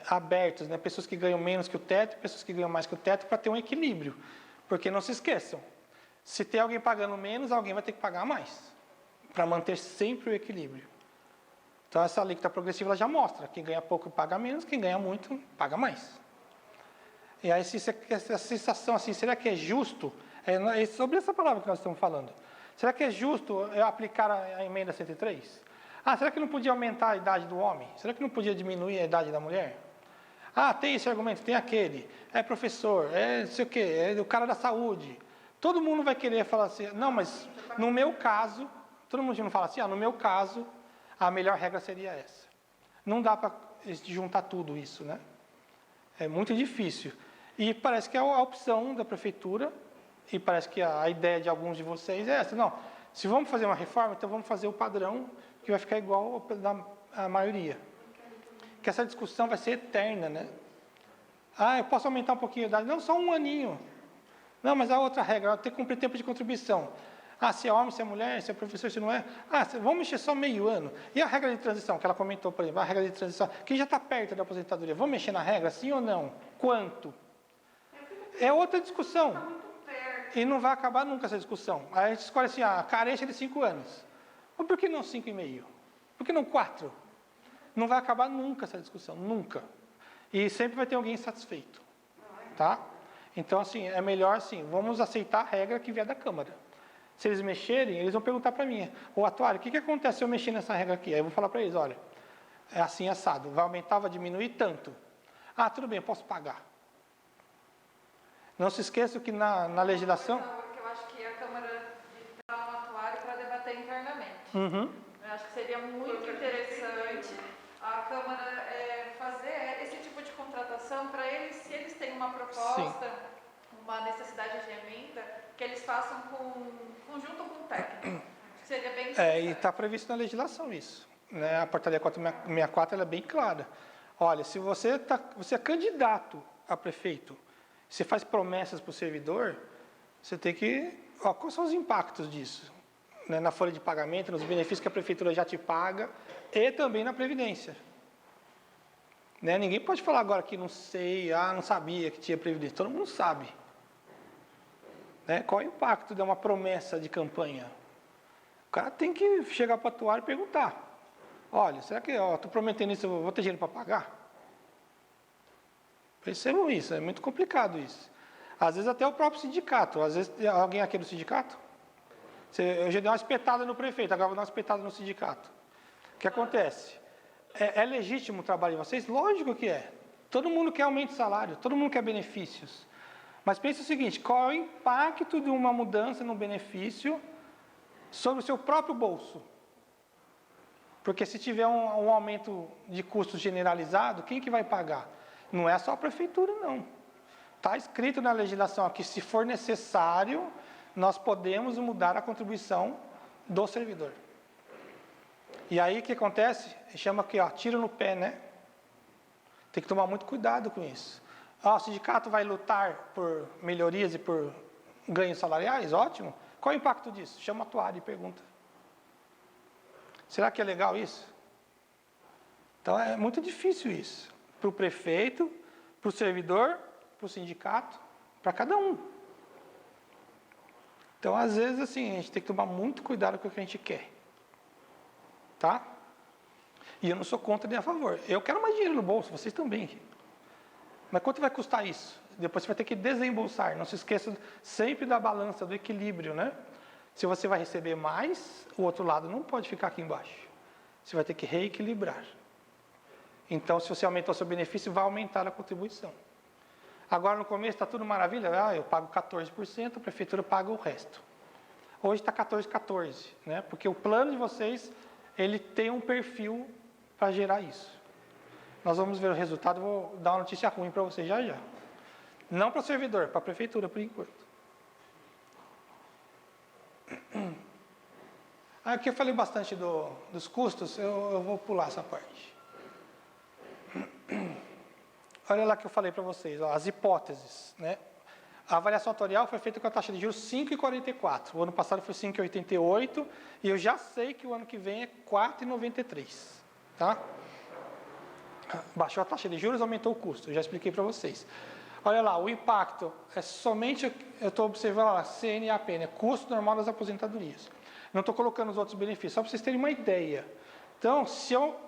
abertos, né? Pessoas que ganham menos que o teto, pessoas que ganham mais que o teto, para ter um equilíbrio. Porque não se esqueçam, se tem alguém pagando menos, alguém vai ter que pagar mais, para manter sempre o equilíbrio. Então, essa alíquota progressiva ela já mostra, quem ganha pouco paga menos, quem ganha muito paga mais. E aí, essa sensação assim, será que é justo? É sobre essa palavra que nós estamos falando. Será que é justo eu aplicar a emenda 103? Será que não podia aumentar a idade do homem? Será que não podia diminuir a idade da mulher? Tem esse argumento, tem aquele. É professor, não sei o quê, é o cara da saúde. todo mundo vai querer falar assim, não, mas no meu caso, todo mundo não fala assim, no meu caso, a melhor regra seria essa. Não dá para juntar tudo isso, né? É muito difícil. E parece que é a opção da prefeitura, e parece que a ideia de alguns de vocês é essa. Não, se vamos fazer uma reforma, então vamos fazer o padrão, que vai ficar igual à maioria. Que essa discussão vai ser eterna, né? Eu posso aumentar um pouquinho a idade? Não, só um aninho. Não, mas a outra regra, tem que cumprir tempo de contribuição. Se é homem, se é mulher, se é professor, se não é. Vamos mexer só meio ano. E a regra de transição, que ela comentou, por exemplo, a regra de transição, que já está perto da aposentadoria. Vamos mexer na regra, sim ou não? Quanto? É outra discussão. E não vai acabar nunca essa discussão. Aí a gente escolhe assim, a carência de 5 anos. Mas por que não 5,5? Por que não 4? Não vai acabar nunca essa discussão, nunca. E sempre vai ter alguém insatisfeito. Tá? Então, assim, é melhor assim, vamos aceitar a regra que vier da Câmara. Se eles mexerem, eles vão perguntar para mim, ô atuário, o que acontece se eu mexer nessa regra aqui? Aí eu vou falar para eles, olha, é assim assado, vai aumentar, vai diminuir tanto. Tudo bem, eu posso pagar. Não se esqueça que na legislação... Que eu acho que a Câmara de um atuário para debater internamente. Uhum. Eu acho que seria muito interessante a Câmara fazer esse tipo de contratação para eles, se eles têm uma proposta, uma necessidade de emenda, que eles façam junto com o técnico. Acho que seria bem interessante. E está previsto na legislação isso. Né? A portaria 464 ela é bem clara. Olha, se você é candidato a prefeito, você faz promessas para o servidor, você tem que... quais são os impactos disso? Né? Na folha de pagamento, nos benefícios que a prefeitura já te paga e também na Previdência. Né? Ninguém pode falar agora que não sei, não sabia que tinha Previdência. Todo mundo sabe. Né? Qual é o impacto de uma promessa de campanha? O cara tem que chegar para o atuário e perguntar. Olha, será que estou prometendo isso, eu vou ter dinheiro para pagar? Percebam isso, é muito complicado isso. Às vezes até o próprio sindicato. Às vezes alguém aqui do sindicato? Eu já dei uma espetada no prefeito, agora vou dar uma espetada no sindicato. O que acontece? É legítimo o trabalho de vocês? Lógico que é. Todo mundo quer aumento de salário, todo mundo quer benefícios. Mas pense o seguinte, qual é o impacto de uma mudança no benefício sobre o seu próprio bolso? Porque se tiver um aumento de custos generalizado, quem que vai pagar? Não é só a prefeitura, não. Está escrito na legislação aqui, se for necessário, nós podemos mudar a contribuição do servidor. E aí o que acontece? Chama aqui, tiro no pé, né? Tem que tomar muito cuidado com isso. O sindicato vai lutar por melhorias e por ganhos salariais? Ótimo. Qual é o impacto disso? Chama o atuário e pergunta. Será que é legal isso? Então é muito difícil isso. Para o prefeito, para o servidor, para o sindicato, para cada um. Então, às vezes, assim, a gente tem que tomar muito cuidado com o que a gente quer. Tá? E eu não sou contra nem a favor. Eu quero mais dinheiro no bolso, vocês também. Mas quanto vai custar isso? Depois você vai ter que desembolsar. Não se esqueça sempre da balança, do equilíbrio, né? Se você vai receber mais, o outro lado não pode ficar aqui embaixo. Você vai ter que reequilibrar. Então, se você aumentar o seu benefício, vai aumentar a contribuição. Agora, no começo, está tudo maravilha. Eu pago 14%, a prefeitura paga o resto. Hoje está 14,14, né? Porque o plano de vocês, ele tem um perfil para gerar isso. Nós vamos ver o resultado, vou dar uma notícia ruim para vocês já já. Não para o servidor, para a prefeitura, por enquanto. Aqui eu falei bastante dos custos, eu vou pular essa parte. Olha lá que eu falei para vocês, as hipóteses. Né? A avaliação atuarial foi feita com a taxa de juros 5,44. O ano passado foi 5,88 e eu já sei que o ano que vem é 4,93. Tá? Baixou a taxa de juros, aumentou o custo, eu já expliquei para vocês. Olha lá, o impacto é somente, eu estou observando lá, CNAP, né? Custo normal das aposentadorias. Não estou colocando os outros benefícios, só para vocês terem uma ideia. Então, se eu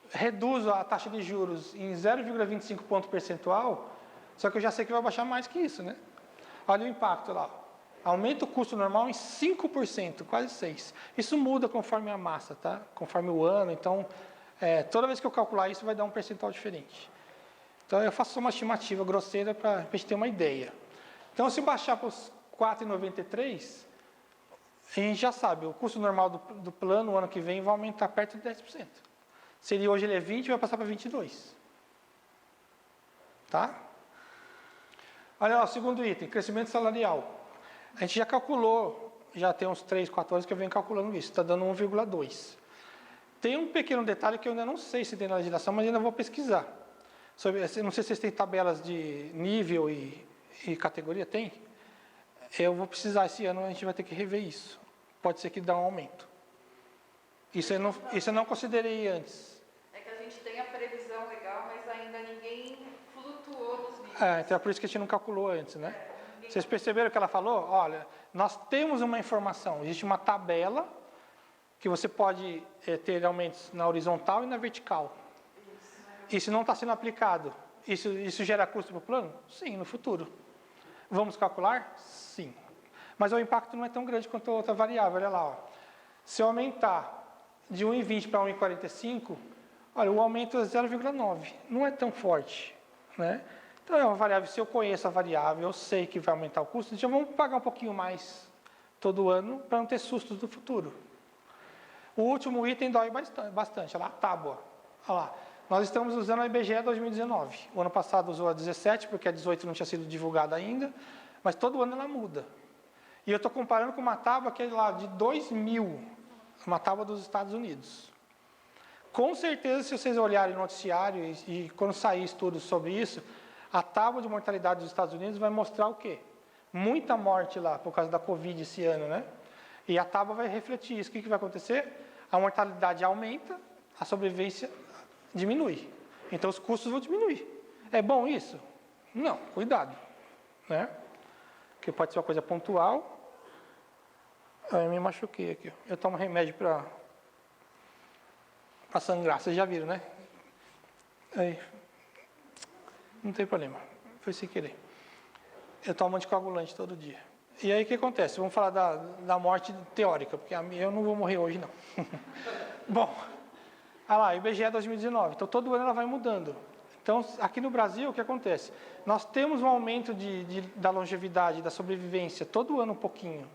reduzo a taxa de juros em 0,25 ponto percentual, só que eu já sei que vai baixar mais que isso, né? Olha o impacto lá. Aumenta o custo normal em 5%, quase 6%. Isso muda conforme a massa, tá? Conforme o ano, então, toda vez que eu calcular isso, vai dar um percentual diferente. Então, eu faço uma estimativa grosseira para a gente ter uma ideia. Então, se baixar para os 4,93, a gente já sabe, o custo normal do plano no ano que vem vai aumentar perto de 10%. Se ele hoje ele é 20, vai passar para 22. Tá? Olha lá, o segundo item, crescimento salarial. A gente já calculou, já tem uns 3, 4 anos que eu venho calculando isso, está dando 1,2. Tem um pequeno detalhe que eu ainda não sei se tem na legislação, mas ainda vou pesquisar. Não sei se vocês têm tabelas de nível e categoria, tem? Eu vou precisar esse ano, a gente vai ter que rever isso. Pode ser que dê um aumento. Isso eu não considerei antes. É que a gente tem a previsão legal, mas ainda ninguém flutuou nos níveis. Então é por isso que a gente não calculou antes, né? Vocês perceberam o que ela falou? Olha, nós temos uma informação, existe uma tabela que você pode ter aumentos na horizontal e na vertical. Isso não está sendo aplicado. Isso gera custo para o plano? Sim, no futuro. Vamos calcular? Sim. Mas o impacto não é tão grande quanto a outra variável. Olha lá. Ó. Se eu aumentar de 1,20 para 1,45, olha, o aumento é 0,9. Não é tão forte. Né? Então, é uma variável. Se eu conheço a variável, eu sei que vai aumentar o custo, já vamos pagar um pouquinho mais todo ano para não ter sustos do futuro. O último item dói bastante. Olha lá, a tábua. Olha lá. Nós estamos usando a IBGE 2019. O ano passado usou a 17, porque a 18 não tinha sido divulgada ainda, mas todo ano ela muda. E eu estou comparando com uma tábua que é lá de 2000, uma tábua dos Estados Unidos. Com certeza, se vocês olharem no noticiário e quando sair estudos sobre isso, a tábua de mortalidade dos Estados Unidos vai mostrar o quê? Muita morte lá por causa da Covid esse ano, né? E a tábua vai refletir isso. O que vai acontecer? A mortalidade aumenta, a sobrevivência diminui. Então, os custos vão diminuir. É bom isso? Não, cuidado. Né? Porque pode ser uma coisa pontual. Eu me machuquei aqui. Eu tomo remédio para sangrar. Vocês já viram, né? Aí. Não tem problema. Foi sem querer. Eu tomo anticoagulante todo dia. E aí, o que acontece? Vamos falar da morte teórica, porque eu não vou morrer hoje, não. Bom, olha lá, IBGE 2019. Então, todo ano ela vai mudando. Então, aqui no Brasil, o que acontece? Nós temos um aumento da longevidade, da sobrevivência, todo ano um pouquinho.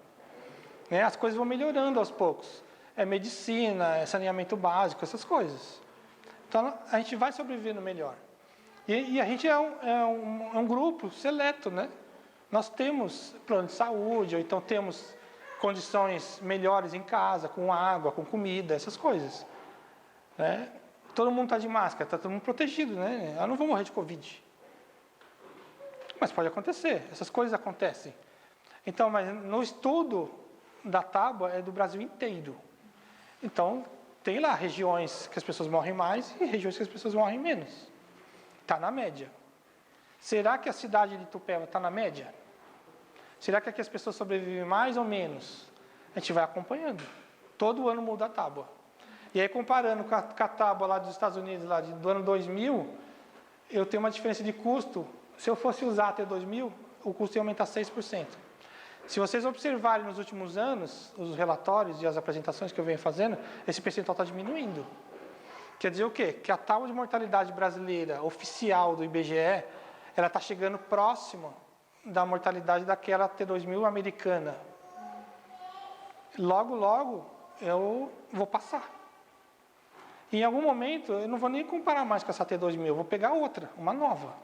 Né? As coisas vão melhorando aos poucos. É medicina, é saneamento básico, essas coisas. Então, a gente vai sobrevivendo melhor. E a gente é um grupo seleto, né? Nós temos plano de saúde, ou então temos condições melhores em casa, com água, com comida, essas coisas. Né? Todo mundo está de máscara, está todo mundo protegido, né? Eu não vou morrer de Covid. Mas pode acontecer, essas coisas acontecem. Então, mas no estudo da tábua é do Brasil inteiro. Então, tem lá regiões que as pessoas morrem mais e regiões que as pessoas morrem menos. Está na média. Será que a cidade de Itupeva está na média? Será que aqui as pessoas sobrevivem mais ou menos? A gente vai acompanhando. Todo ano muda a tábua. E aí, comparando com a tábua lá dos Estados Unidos, lá do ano 2000, eu tenho uma diferença de custo. Se eu fosse usar até 2000, o custo ia aumentar 6%. Se vocês observarem nos últimos anos, os relatórios e as apresentações que eu venho fazendo, esse percentual está diminuindo. Quer dizer o quê? Que a tábua de mortalidade brasileira, oficial do IBGE, ela está chegando próxima da mortalidade daquela T2000 americana. Logo, logo, eu vou passar. E em algum momento, eu não vou nem comparar mais com essa T2000, eu vou pegar outra, uma nova.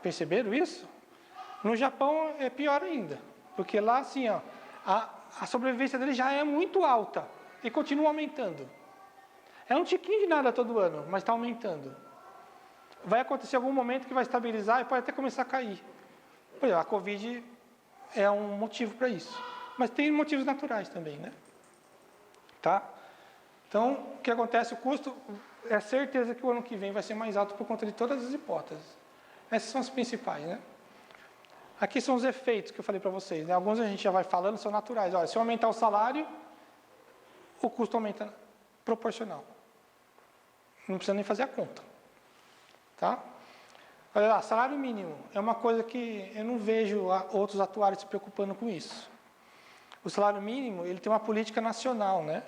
Perceberam isso? No Japão é pior ainda, porque lá, assim, ó, a sobrevivência dele já é muito alta e continua aumentando. É um tiquinho de nada todo ano, mas está aumentando. Vai acontecer algum momento que vai estabilizar e pode até começar a cair. Por exemplo, a Covid é um motivo para isso. Mas tem motivos naturais também, né? Tá? Então, o que acontece? O custo, é certeza que o ano que vem vai ser mais alto por conta de todas as hipóteses. Essas são as principais, né? Aqui são os efeitos que eu falei para vocês, né? Alguns a gente já vai falando, são naturais. Olha, se eu aumentar o salário, o custo aumenta proporcional. Não precisa nem fazer a conta. Tá? Olha lá, salário mínimo é uma coisa que eu não vejo outros atuários se preocupando com isso. O salário mínimo, ele tem uma política nacional, né?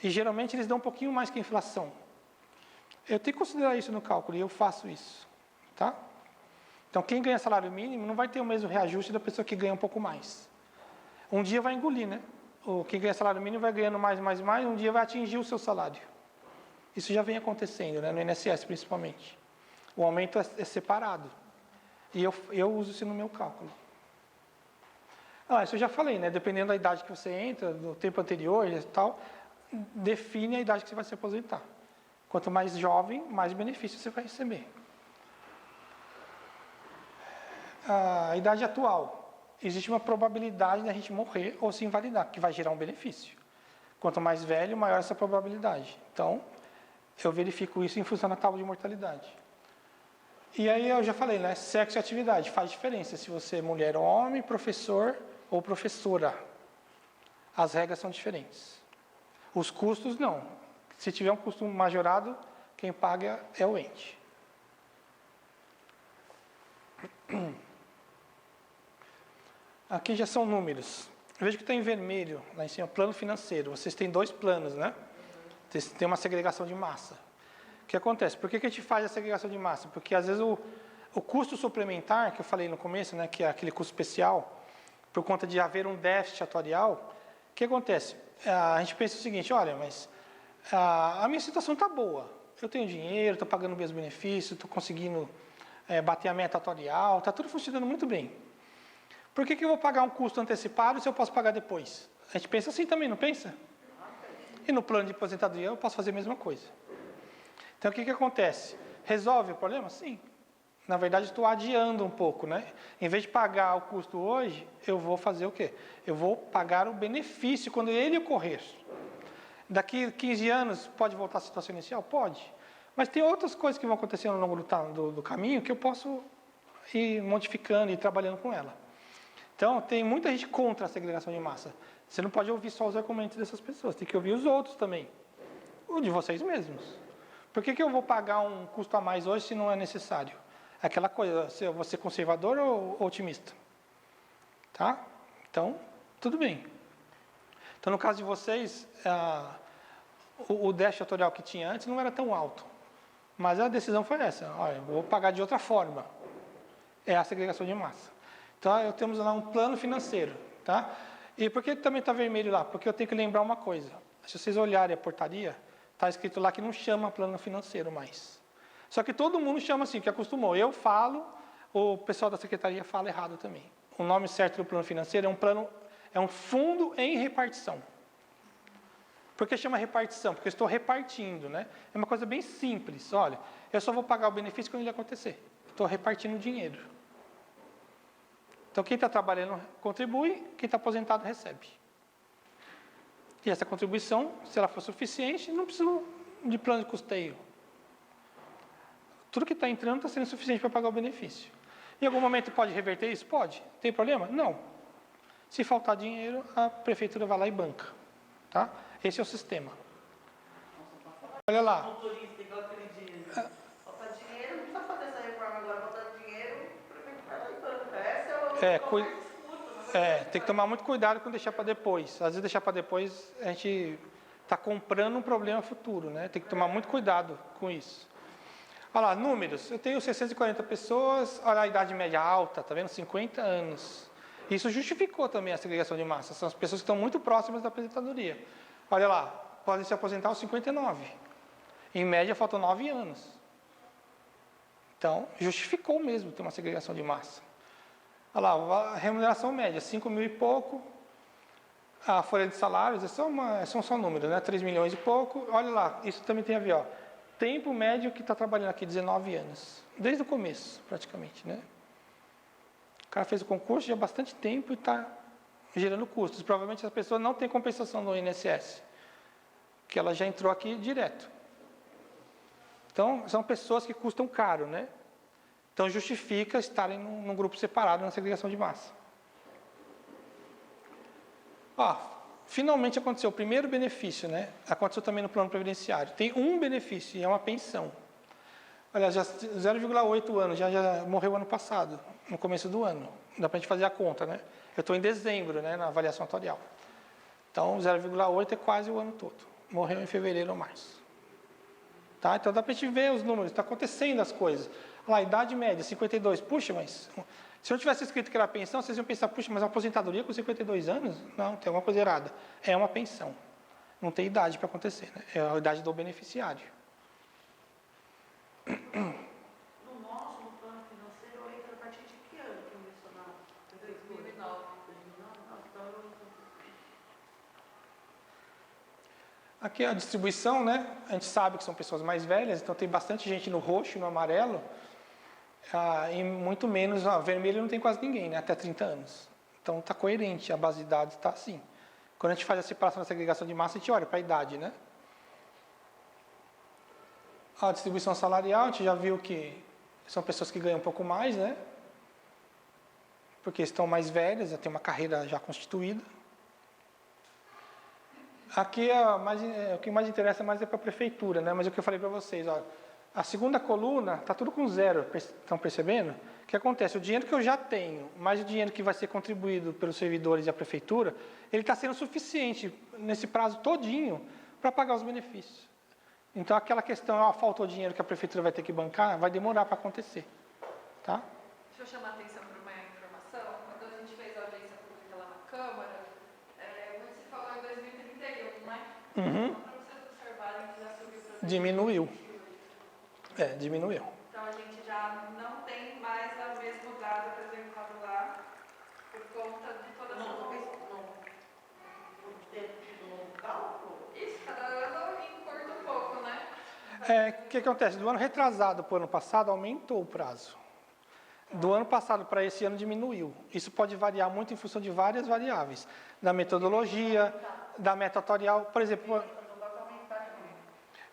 E geralmente eles dão um pouquinho mais que a inflação. Eu tenho que considerar isso no cálculo e eu faço isso. Tá? Então, quem ganha salário mínimo não vai ter o mesmo reajuste da pessoa que ganha um pouco mais. Um dia vai engolir, né? Quem ganha salário mínimo vai ganhando mais, um dia vai atingir o seu salário. Isso já vem acontecendo, né? No INSS principalmente. O aumento é separado. E eu uso isso no meu cálculo. Isso eu já falei, né? Dependendo da idade que você entra, do tempo anterior e tal, define a idade que você vai se aposentar. Quanto mais jovem, mais benefício você vai receber. A idade atual, existe uma probabilidade da gente morrer ou se invalidar, que vai gerar um benefício. Quanto mais velho, maior essa probabilidade. Então, eu verifico isso em função da tábua de mortalidade. E aí eu já falei, né? Sexo e atividade, faz diferença se você é mulher ou homem, professor ou professora. As regras são diferentes. Os custos, não. Se tiver um custo majorado, quem paga é o ente. Aqui já são números. Veja que está em vermelho, lá em cima, plano financeiro. Vocês têm 2 planos, né? Tem uma segregação de massa. O que acontece? Por que a gente faz a segregação de massa? Porque às vezes o custo suplementar, que eu falei no começo, né, que é aquele custo especial, por conta de haver um déficit atuarial, o que acontece? A gente pensa o seguinte, olha, mas a minha situação está boa. Eu tenho dinheiro, estou pagando meus benefícios, estou conseguindo bater a meta atuarial, está tudo funcionando muito bem. Por que eu vou pagar um custo antecipado se eu posso pagar depois? A gente pensa assim também, não pensa? E no plano de aposentadoria eu posso fazer a mesma coisa. Então, o que acontece? Resolve o problema? Sim. Na verdade, estou adiando um pouco, né? Em vez de pagar o custo hoje, eu vou fazer o quê? Eu vou pagar o benefício quando ele ocorrer. Daqui 15 anos, pode voltar à situação inicial? Pode. Mas tem outras coisas que vão acontecer ao longo do caminho que eu posso ir modificando e trabalhando com ela. Então, tem muita gente contra a segregação de massa. Você não pode ouvir só os argumentos dessas pessoas, tem que ouvir os outros também. O de vocês mesmos. Por que eu vou pagar um custo a mais hoje se não é necessário? Aquela coisa, se eu vou ser conservador ou otimista? Tá? Então, tudo bem. Então, no caso de vocês, o déficit atuarial que tinha antes não era tão alto. Mas a decisão foi essa. Olha, eu vou pagar de outra forma. É a segregação de massa. Então, temos lá um plano financeiro. Tá? E por que também está vermelho lá? Porque eu tenho que lembrar uma coisa. Se vocês olharem a portaria, está escrito lá que não chama plano financeiro mais. Só que todo mundo chama assim, que acostumou. Eu falo, o pessoal da secretaria fala errado também. O nome certo do plano financeiro é um fundo em repartição. Por que chama repartição? Porque eu estou repartindo, né? É uma coisa bem simples. Olha, eu só vou pagar o benefício quando ele acontecer. Estou repartindo o dinheiro. Então, quem está trabalhando contribui, quem está aposentado recebe. E essa contribuição, se ela for suficiente, não precisa de plano de custeio. Tudo que está entrando está sendo suficiente para pagar o benefício. Em algum momento pode reverter isso? Pode. Tem problema? Não. Se faltar dinheiro, a prefeitura vai lá e banca. Tá? Esse é o sistema. Olha lá. Motorista, igual aquele dia. Falta dinheiro, não precisa fazer essa reforma agora. Falta dinheiro, o prefeito vai lá e banca. Essa é o mais escuto. Tem que tomar muito cuidado com deixar para depois. Às vezes deixar para depois, a gente está comprando um problema futuro, né? Tem que tomar muito cuidado com isso. Olha lá, números. Eu tenho 640 pessoas, olha a idade média alta, tá vendo? 50 anos. Isso justificou também a segregação de massa. São as pessoas que estão muito próximas da aposentadoria. Olha lá, podem se aposentar aos 59. Em média, faltam 9 anos. Então, justificou mesmo ter uma segregação de massa. Olha lá, a remuneração média, 5 mil e pouco. A folha de salários, são só números, né? 3 milhões e pouco. Olha lá, isso também tem a ver, ó. Tempo médio que está trabalhando aqui, 19 anos. Desde o começo, praticamente, né? O cara fez o concurso já há bastante tempo e está gerando custos. Provavelmente essa pessoa não tem compensação no INSS, que ela já entrou aqui direto. Então, são pessoas que custam caro, né? Então, justifica estarem num grupo separado na segregação de massa. Ó, finalmente aconteceu o primeiro benefício, né? Aconteceu também no plano previdenciário. Tem um benefício, e é uma pensão. Olha, já 0,8 anos, já morreu ano passado, no começo do ano. Dá para a gente fazer a conta, né? Eu estou em dezembro, né, na avaliação atuarial. Então, 0,8 é quase o ano todo. Morreu em fevereiro ou março. Tá? Então, dá para a gente ver os números, está acontecendo as coisas. Lá, idade média, 52. Puxa, mas se eu tivesse escrito que era pensão, vocês iam pensar, puxa, mas a aposentadoria com 52 anos? Não, tem alguma coisa errada. É uma pensão. Não tem idade para acontecer, né? É a idade do beneficiário. No nosso, no plano financeiro, entra a partir de que ano que começou na 2009. 2009? Então, Aqui é a distribuição, né? A gente sabe que são pessoas mais velhas, então tem bastante gente no roxo e no amarelo. E muito menos, vermelho não tem quase ninguém, né? Até 30 anos. Então está coerente, a base de dados está assim. Quando a gente faz a separação da segregação de massa, a gente olha para a idade, né? A distribuição salarial, a gente já viu que são pessoas que ganham um pouco mais, né? Porque estão mais velhas, já têm uma carreira já constituída. Aqui o que mais interessa mais é para a prefeitura, né? Mas é o que eu falei para vocês, ó, a segunda coluna está tudo com zero, estão percebendo? O que acontece? O dinheiro que eu já tenho, mais o dinheiro que vai ser contribuído pelos servidores e a prefeitura, ele está sendo suficiente nesse prazo todinho para pagar os benefícios. Então aquela questão, faltou dinheiro que a prefeitura vai ter que bancar, vai demorar para acontecer, tá? Deixa eu chamar a atenção para uma informação. Quando a gente fez a audiência pública lá na Câmara, muito se falou em 2031, né? Uhum. Só para vocês observarem que já subiu para Diminuiu. Diminuiu. Então a gente já não tem mais o mesmo dado apresentado lá por conta de toda essa Isso, cada ano encurta um pouco, né? O que acontece? Do ano retrasado para o ano passado, aumentou o prazo. Do ano passado para esse ano diminuiu. Isso pode variar muito em função de várias variáveis. Da metodologia, da meta atuarial. Por exemplo,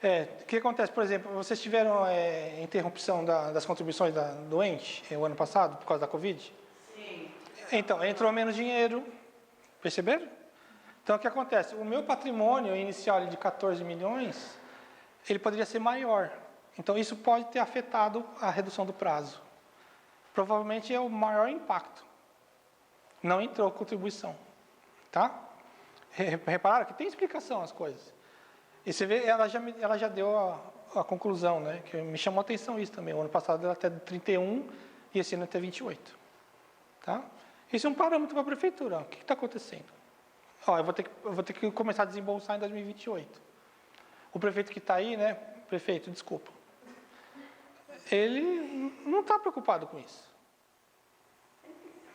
o que acontece? Por exemplo, vocês tiveram interrupção das contribuições da doente o ano passado, por causa da Covid? sim. Então, entrou menos dinheiro. Perceberam? Então, o que acontece? O meu patrimônio inicial de 14 milhões, ele poderia ser maior. Então, isso pode ter afetado a redução do prazo. Provavelmente é o maior impacto. Não entrou contribuição. Tá? Repararam que tem explicação as coisas. E você vê, ela já deu a conclusão, né? Que me chamou a atenção isso também. O ano passado era até 31 e esse ano até 28. Tá? Isso é um parâmetro para a prefeitura. O que está acontecendo? Eu vou ter que começar a desembolsar em 2028. O prefeito que está aí, né? Prefeito, desculpa. Ele não está preocupado com isso.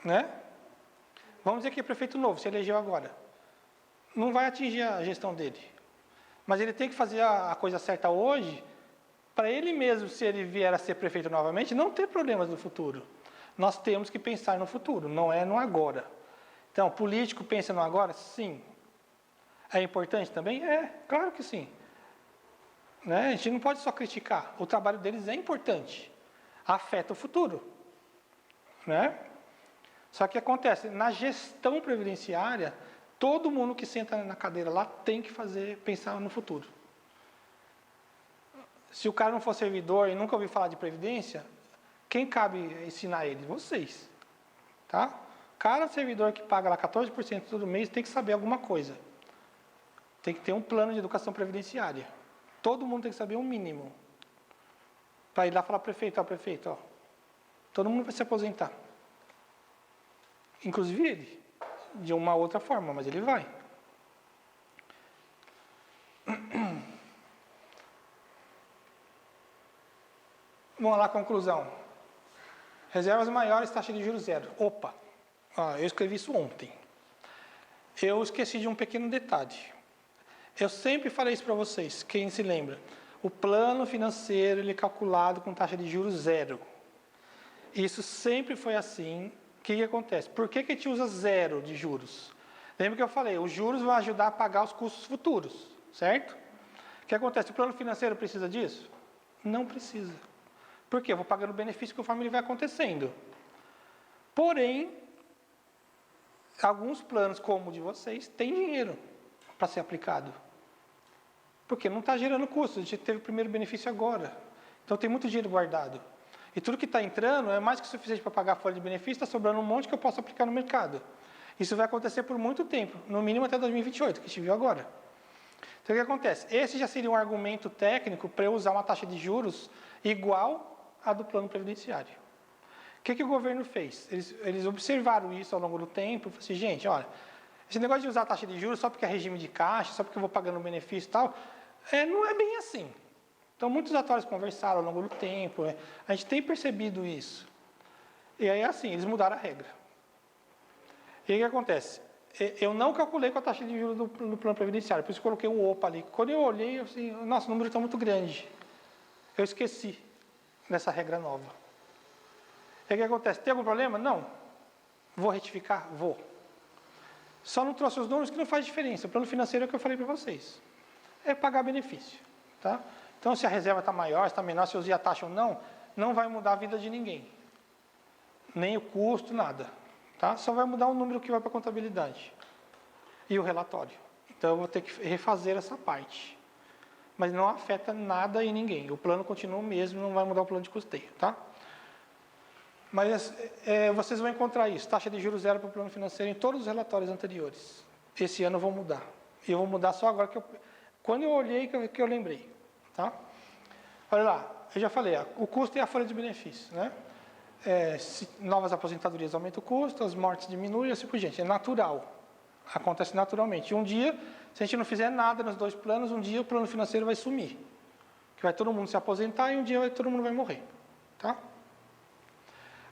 Né? Vamos dizer que é prefeito novo, se elegeu agora. Não vai atingir a gestão dele. Mas ele tem que fazer a coisa certa hoje, para ele mesmo, se ele vier a ser prefeito novamente, não ter problemas no futuro. Nós temos que pensar no futuro, não é no agora. Então, político pensa no agora? Sim. É importante também? Claro que sim. Né? A gente não pode só criticar. O trabalho deles é importante. Afeta o futuro. Né? Só que acontece, na gestão previdenciária, todo mundo que senta na cadeira lá tem que pensar no futuro. Se o cara não for servidor e nunca ouviu falar de previdência, quem cabe ensinar ele? Vocês. Tá? Cada servidor que paga lá 14% todo mês tem que saber alguma coisa. Tem que ter um plano de educação previdenciária. Todo mundo tem que saber um mínimo. Para ir lá falar, prefeito, todo mundo vai se aposentar. Inclusive ele. De uma outra forma, mas ele vai. Vamos lá, conclusão. Reservas maiores, taxa de juros zero. Opa! Eu escrevi isso ontem. Eu esqueci de um pequeno detalhe. Eu sempre falei isso para vocês, quem se lembra. O plano financeiro ele é calculado com taxa de juros zero. Isso sempre foi assim. O que acontece? Por que a gente usa zero de juros? Lembra que eu falei, os juros vão ajudar a pagar os custos futuros, certo? O que acontece? O plano financeiro precisa disso? Não precisa. Por quê? Eu vou pagando o benefício conforme ele vai acontecendo. Porém, alguns planos, como o de vocês, têm dinheiro para ser aplicado. Porque não está gerando custo. A gente teve o primeiro benefício agora. Então, tem muito dinheiro guardado. E tudo que está entrando é mais que suficiente para pagar a folha de benefício, está sobrando um monte que eu posso aplicar no mercado. Isso vai acontecer por muito tempo, no mínimo até 2028, que a gente viu agora. Então, o que acontece? Esse já seria um argumento técnico para eu usar uma taxa de juros igual a do plano previdenciário. O que o governo fez? Eles observaram isso ao longo do tempo, e falaram assim, gente, olha, esse negócio de usar a taxa de juros só porque é regime de caixa, só porque eu vou pagando benefício e tal, não é bem assim. Então, muitos atores conversaram ao longo do tempo, a gente tem percebido isso. E aí, assim, eles mudaram a regra. E aí, o que acontece? Eu não calculei com a taxa de juros do plano previdenciário, por isso que eu coloquei o OPA ali. Quando eu olhei, eu assim, nossa, o número está muito grande. Eu esqueci dessa regra nova. E aí, o que acontece? Tem algum problema? Não. Vou retificar? Vou. Só não trouxe os números que não faz diferença. O plano financeiro é o que eu falei para vocês. É pagar benefício. Tá? Então, se a reserva está maior, está menor, se eu usei a taxa ou não, não vai mudar a vida de ninguém. Nem o custo, nada. Tá? Só vai mudar o número que vai para a contabilidade. E o relatório. Então, eu vou ter que refazer essa parte. Mas não afeta nada em ninguém. O plano continua o mesmo, não vai mudar o plano de custeio. Tá? Mas vocês vão encontrar isso. Taxa de juros zero para o plano financeiro em todos os relatórios anteriores. Esse ano eu vou mudar. E eu vou mudar só agora quando eu olhei que eu lembrei. Tá? Olha lá, eu já falei, o custo é a folha de benefícios. Né? Se novas aposentadorias aumentam o custo, as mortes diminuem, assim por diante. É natural. Acontece naturalmente. E um dia, se a gente não fizer nada nos dois planos, um dia o plano financeiro vai sumir. Que vai todo mundo se aposentar e um dia todo mundo vai morrer. Tá?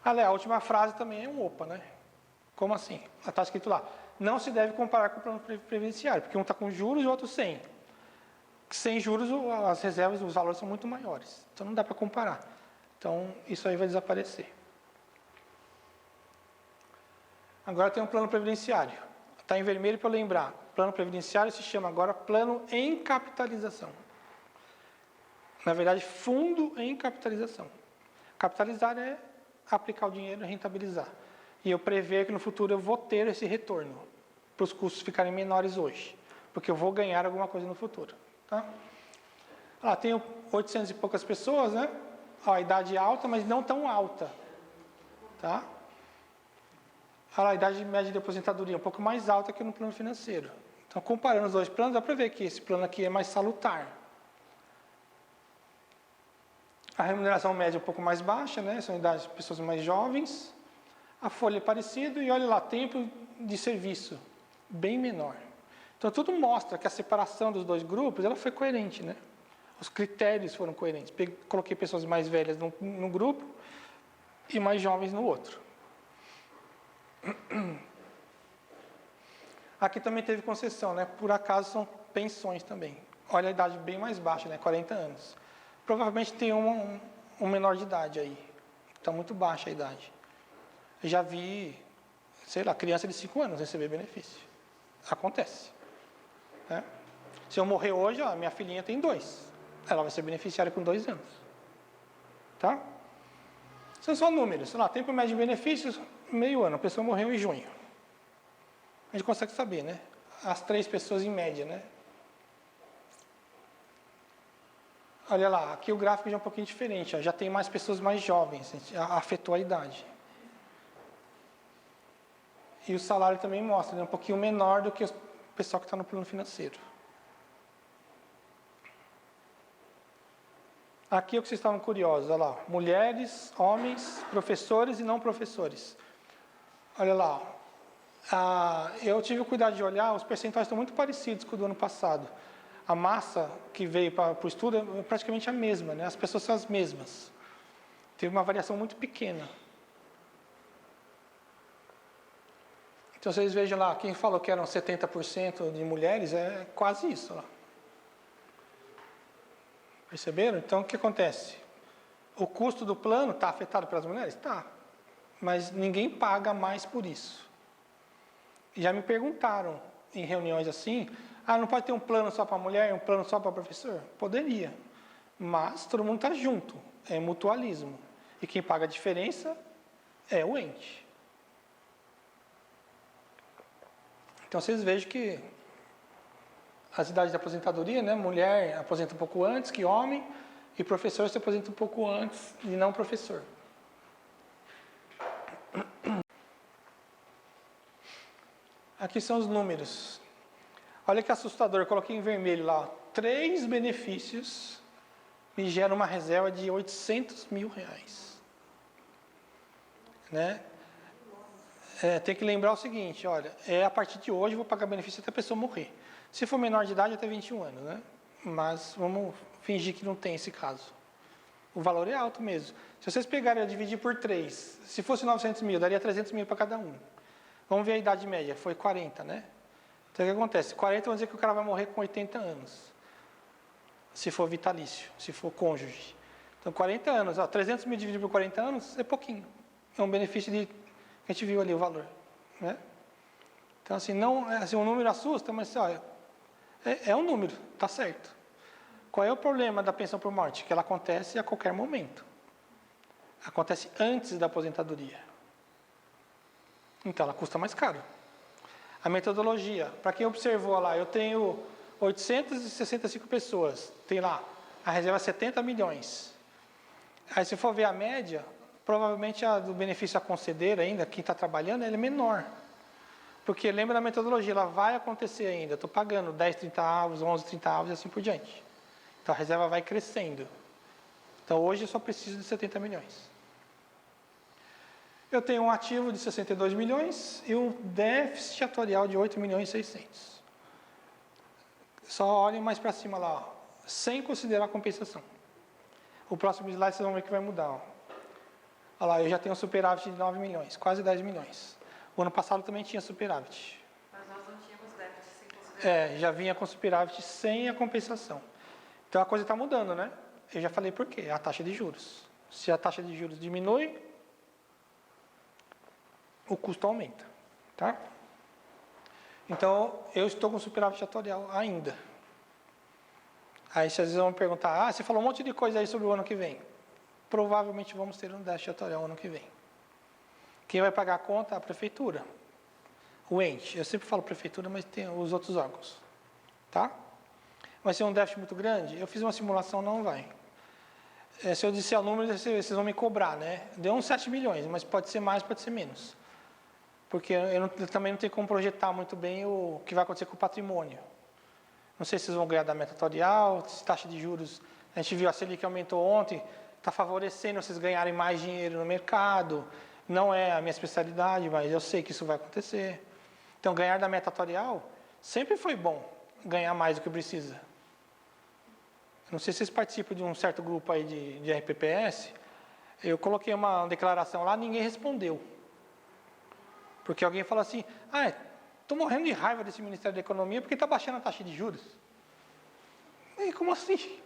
A última frase também é um OPA, né? Como assim? Está escrito lá. Não se deve comparar com o plano previdenciário, porque um está com juros e o outro sem. Sem juros, as reservas, os valores são muito maiores. Então, não dá para comparar. Então, isso aí vai desaparecer. Agora tem um plano previdenciário. Está em vermelho para eu lembrar. O plano previdenciário se chama agora plano em capitalização. Na verdade, fundo em capitalização. Capitalizar é aplicar o dinheiro e rentabilizar. E eu prever que no futuro eu vou ter esse retorno, para os custos ficarem menores hoje, porque eu vou ganhar alguma coisa no futuro. Tá? Tem 800 e poucas pessoas, né? A idade alta, mas não tão alta. Tá? A idade média de aposentadoria um pouco mais alta que no plano financeiro. Então, comparando os dois planos, dá para ver que esse plano aqui é mais salutar. A remuneração média é um pouco mais baixa, né? São idades de pessoas mais jovens. A folha é parecida e olha lá, tempo de serviço bem menor. Então, tudo mostra que a separação dos dois grupos ela foi coerente, né? Os critérios foram coerentes. Coloquei pessoas mais velhas num grupo e mais jovens no outro. Aqui também teve concessão, né? Por acaso são pensões também. Olha a idade bem mais baixa, né? 40 anos. Provavelmente tem um menor de idade aí. Está muito baixa a idade. Eu já vi, sei lá, criança de 5 anos receber benefício. Acontece. Né? Se eu morrer hoje, minha filhinha tem 2. Ela vai ser beneficiária com 2 anos. Tá? São só números. Sei lá, tempo médio de benefícios, meio ano. A pessoa morreu em junho. A gente consegue saber, né? As 3 pessoas em média, né? Olha lá, aqui o gráfico já é um pouquinho diferente. Já tem mais pessoas mais jovens. Afetou a idade. E o salário também mostra, né? Um pouquinho menor do que o pessoal que está no plano financeiro. Aqui é o que vocês estavam curiosos, olha lá. Mulheres, homens, professores e não professores. Olha lá. Eu tive o cuidado de olhar, os percentuais estão muito parecidos com o do ano passado. A massa que veio para o estudo é praticamente a mesma, né? As pessoas são as mesmas. Teve uma variação muito pequena. Então, vocês vejam lá, quem falou que eram 70% de mulheres, é quase isso lá. Perceberam? Então, o que acontece? O custo do plano está afetado pelas mulheres? Está. Mas ninguém paga mais por isso. Já me perguntaram em reuniões assim, não pode ter um plano só para mulher e um plano só para professor? Poderia. Mas todo mundo está junto. É mutualismo. E quem paga a diferença é o ente. Então, vocês vejam que as idades de aposentadoria, né? Mulher aposenta um pouco antes que homem e professor se aposenta um pouco antes de não professor. Aqui são os números. Olha que assustador, eu coloquei em vermelho lá. 3 benefícios me gera uma reserva de R$800 mil. Né? Tem que lembrar o seguinte, olha, a partir de hoje eu vou pagar benefício até a pessoa morrer. Se for menor de idade, até 21 anos, né? Mas vamos fingir que não tem esse caso. O valor é alto mesmo. Se vocês pegarem e dividir por 3, se fosse 900 mil, daria 300 mil para cada um. Vamos ver a idade média, foi 40, né? Então o que acontece? 40, vamos dizer que o cara vai morrer com 80 anos. Se for vitalício, se for cônjuge. Então 40 anos, 300 mil dividido por 40 anos é pouquinho. É um benefício de... A gente viu ali o valor, né? Então, assim, não, assim, um número assusta, mas olha, é um número, tá certo. Qual é o problema da pensão por morte? Que ela acontece a qualquer momento. Acontece antes da aposentadoria. Então, ela custa mais caro. A metodologia, para quem observou lá, eu tenho 865 pessoas, tem lá, a reserva é 70 milhões. Aí, se for ver a média, provavelmente a do benefício a conceder ainda, quem está trabalhando, ele é menor. Porque lembra da metodologia, ela vai acontecer ainda. Estou pagando 10 30avos, 11 30avos e assim por diante. Então a reserva vai crescendo. Então hoje eu só preciso de 70 milhões. Eu tenho um ativo de 62 milhões e um déficit atuarial de 8 milhões e 600. Só olhem mais para cima lá, ó, sem considerar a compensação. O próximo slide vocês vão ver que vai mudar. Ó. Olha lá, eu já tenho um superávit de 9 milhões, quase 10 milhões. O ano passado também tinha superávit. Mas nós não tínhamos déficit sem considerar. Já vinha com superávit sem a compensação. Então a coisa está mudando, né? Eu já falei por quê? A taxa de juros. Se a taxa de juros diminui, o custo aumenta, tá? Então, eu estou com superávit atuarial ainda. Aí, se às vezes vão me perguntar, você falou um monte de coisa aí sobre o ano que vem. Provavelmente vamos ter um déficit atuarial ano que vem. Quem vai pagar a conta? A prefeitura. O ente. Eu sempre falo prefeitura, mas tem os outros órgãos. Tá? Vai ser um déficit muito grande? Eu fiz uma simulação, não vai. Se eu disser o número, vocês vão me cobrar, né? Deu uns 7 milhões, mas pode ser mais, pode ser menos. Porque eu também não tenho como projetar muito bem o que vai acontecer com o patrimônio. Não sei se vocês vão ganhar da meta atuarial, se taxa de juros. A gente viu a Selic aumentou ontem, está favorecendo vocês ganharem mais dinheiro no mercado. Não é a minha especialidade, mas eu sei que isso vai acontecer. Então, ganhar da meta atuarial sempre foi bom, ganhar mais do que precisa. Não sei se vocês participam de um certo grupo aí de RPPS. Eu coloquei uma declaração lá, ninguém respondeu. Porque alguém falou assim, estou morrendo de raiva desse Ministério da Economia porque está baixando a taxa de juros. E como assim?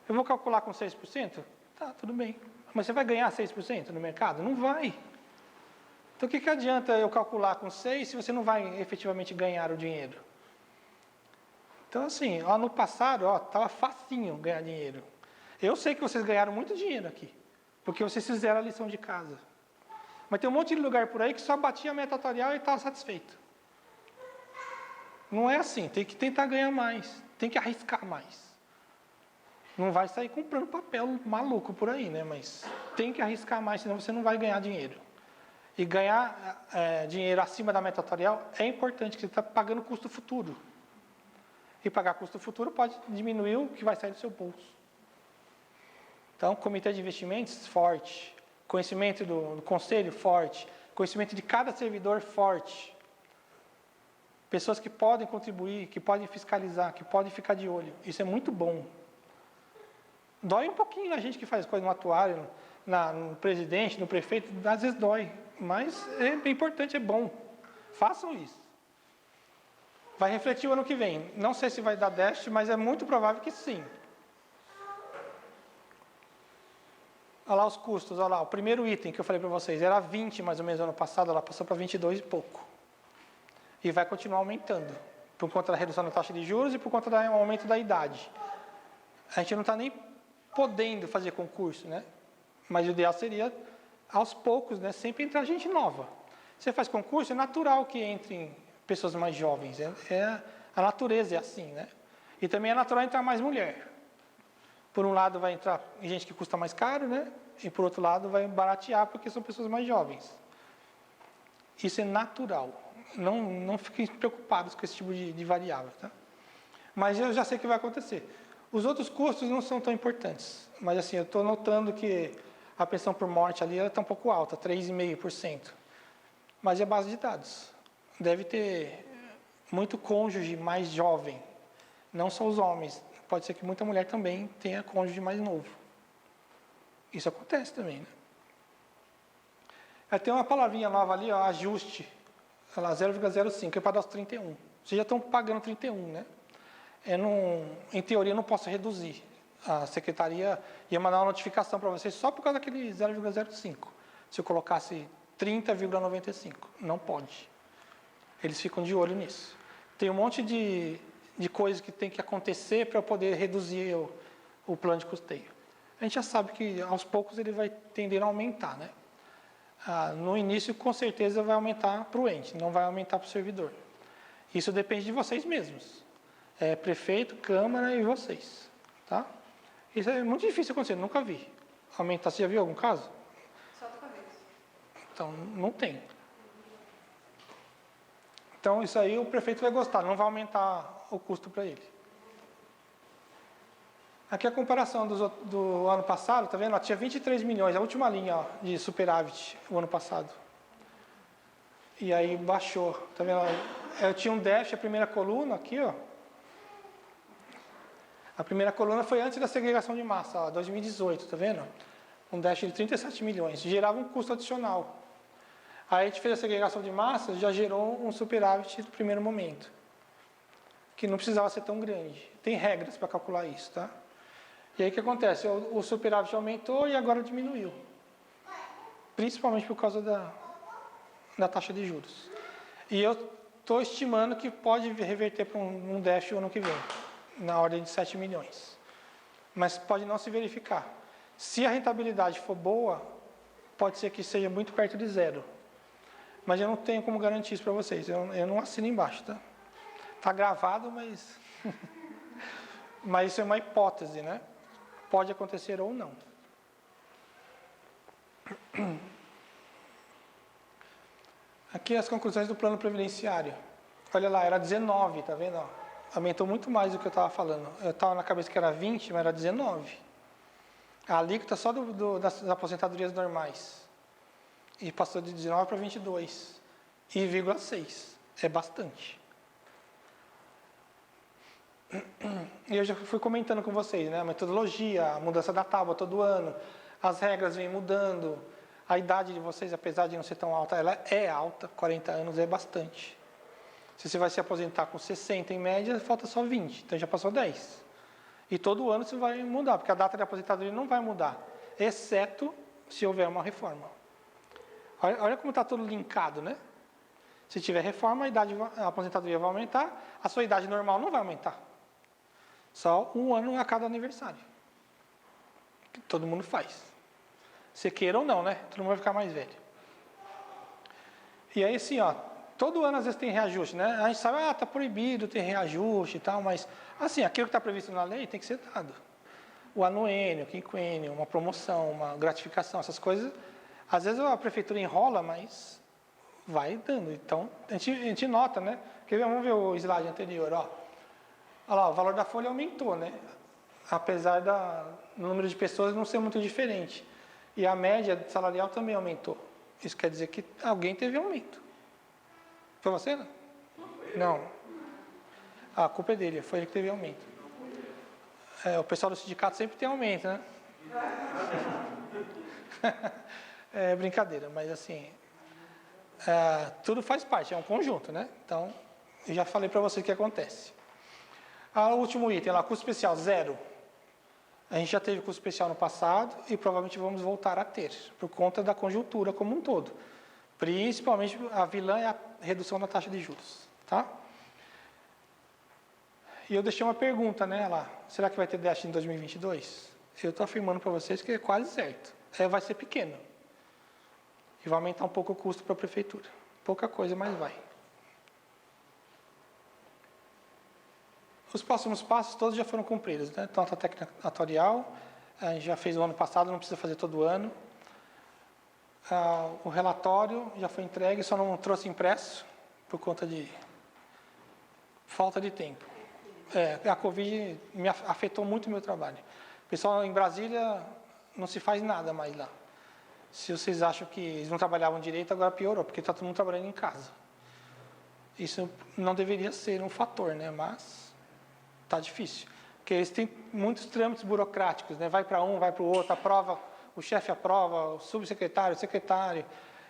Eu vou calcular com 6%? Tá, tudo bem. Mas você vai ganhar 6% no mercado? Não vai. Então, o que adianta eu calcular com 6% se você não vai efetivamente ganhar o dinheiro? Então, assim, lá no passado, estava facinho ganhar dinheiro. Eu sei que vocês ganharam muito dinheiro aqui, porque vocês fizeram a lição de casa. Mas tem um monte de lugar por aí que só batia a meta atuarial e estava satisfeito. Não é assim, tem que tentar ganhar mais, tem que arriscar mais. Não vai sair comprando papel maluco por aí, né? Mas tem que arriscar mais, senão você não vai ganhar dinheiro. E ganhar dinheiro acima da meta atuarial é importante, porque você está pagando custo futuro. E pagar custo futuro pode diminuir o que vai sair do seu bolso. Então, comitê de investimentos, forte. Conhecimento do conselho, forte. Conhecimento de cada servidor, forte. Pessoas que podem contribuir, que podem fiscalizar, que podem ficar de olho. Isso é muito bom. Dói um pouquinho na gente que faz coisa no atuário, no presidente, no prefeito, às vezes dói. Mas é bem importante, é bom. Façam isso. Vai refletir o ano que vem. Não sei se vai dar déficit, mas é muito provável que sim. Olha lá os custos, olha lá, o primeiro item que eu falei para vocês, era 20 mais ou menos ano passado, ela passou para 22 e pouco. E vai continuar aumentando, por conta da redução da taxa de juros e por conta do aumento da idade. A gente não está nem podendo fazer concurso, né? Mas o ideal seria, aos poucos, né, sempre entrar gente nova. Você faz concurso, é natural que entrem pessoas mais jovens, a natureza é assim, né? E também é natural entrar mais mulher. Por um lado vai entrar gente que custa mais caro, né? E por outro lado vai baratear porque são pessoas mais jovens. Isso é natural. Não fiquem preocupados com esse tipo de variável, tá? Mas eu já sei que vai acontecer. Os outros custos não são tão importantes, mas assim, eu estou notando que a pensão por morte ali está um pouco alta, 3,5%. Mas é base de dados. Deve ter muito cônjuge mais jovem, não só os homens. Pode ser que muita mulher também tenha cônjuge mais novo. Isso acontece também, né? Aí tem uma palavrinha nova ali, ó, ajuste, lá 0,05, é para dar os 31. Vocês já estão pagando 31, né? Em teoria, eu não posso reduzir. A secretaria ia mandar uma notificação para vocês só por causa daquele 0,05. Se eu colocasse 30,95, não pode. Eles ficam de olho nisso. Tem um monte de coisas que tem que acontecer para eu poder reduzir o plano de custeio. A gente já sabe que aos poucos ele vai tender a aumentar, né? No início, com certeza, vai aumentar para o ente, não vai aumentar para o servidor. Isso depende de vocês mesmos. Prefeito, Câmara e vocês. Tá? Isso é muito difícil acontecer, nunca vi. Aumentar, você já viu algum caso? Só da cabeça. Então, não tem. Então, isso aí o prefeito vai gostar, não vai aumentar o custo para ele. Aqui a comparação do ano passado, tá vendo? Ó, tinha 23 milhões, a última linha ó, de superávit o ano passado. E aí baixou, tá vendo? Eu tinha um déficit, a primeira coluna aqui, ó. A primeira coluna foi antes da segregação de massa, ó, 2018, tá vendo? Um déficit de 37 milhões, gerava um custo adicional. Aí a gente fez a segregação de massa, já gerou um superávit no primeiro momento, que não precisava ser tão grande. Tem regras para calcular isso, tá? E aí o que acontece? O superávit aumentou e agora diminuiu. Principalmente por causa da taxa de juros. E eu estou estimando que pode reverter para um déficit o ano que vem, na ordem de 7 milhões. Mas pode não se verificar. Se a rentabilidade for boa, pode ser que seja muito perto de zero. Mas eu não tenho como garantir isso para vocês. Eu não assino embaixo, tá? Está gravado, mas... mas isso é uma hipótese, né? Pode acontecer ou não. Aqui as conclusões do plano previdenciário. Olha lá, era 19, tá vendo? Aumentou muito mais do que eu estava falando. Eu estava na cabeça que era 20, mas era 19. A alíquota só das aposentadorias normais. E passou de 19 para 22. E 0,6. É bastante. E eu já fui comentando com vocês, né? A metodologia, a mudança da tábua todo ano, as regras vêm mudando, a idade de vocês, apesar de não ser tão alta, ela é alta, 40 anos é bastante. Se você vai se aposentar com 60 em média, falta só 20, então já passou 10. E todo ano você vai mudar, porque a data de aposentadoria não vai mudar, exceto se houver uma reforma. Olha como está tudo linkado, né? Se tiver reforma, a aposentadoria vai aumentar, a sua idade normal não vai aumentar. Só um ano a cada aniversário. Que todo mundo faz. Se queira ou não, né? Todo mundo vai ficar mais velho. E aí, assim, ó, todo ano às vezes tem reajuste, né? A gente sabe, está proibido ter reajuste e tal, mas, assim, aquilo que está previsto na lei tem que ser dado. O anuênio, o quinquênio, uma promoção, uma gratificação, essas coisas. Às vezes a prefeitura enrola, mas vai dando. Então, a gente nota, né? Vamos ver o slide anterior, ó. Olha lá, o valor da folha aumentou, né? Apesar do número de pessoas não ser muito diferente. E a média salarial também aumentou. Isso quer dizer que alguém teve aumento. Foi você, não? Não. A culpa é dele, foi ele que teve aumento. O pessoal do sindicato sempre tem aumento, né? É brincadeira, mas assim... tudo faz parte, é um conjunto, né? Então, eu já falei para vocês o que acontece. O último item lá, custo especial, 0. A gente já teve custo especial no passado e provavelmente vamos voltar a ter, por conta da conjuntura como um todo. Principalmente, a vilã é a redução da taxa de juros, tá? E eu deixei uma pergunta, né, lá. Será que vai ter déficit em 2022? Eu estou afirmando para vocês que é quase certo. Vai ser pequeno. E vai aumentar um pouco o custo para a prefeitura. Pouca coisa, mas vai. Os próximos passos todos já foram cumpridos, né? Então, a técnica atuarial, a gente já fez o ano passado, não precisa fazer todo ano. O relatório já foi entregue, só não trouxe impresso, por conta de falta de tempo. a Covid me afetou muito o meu trabalho. Pessoal, em Brasília não se faz nada mais lá. Se vocês acham que eles não trabalhavam direito, agora piorou, porque está todo mundo trabalhando em casa. Isso não deveria ser um fator, né? Mas está difícil. Porque eles têm muitos trâmites burocráticos, né? Vai para um, vai para o outro, aprova, o chefe aprova, o subsecretário, o secretário.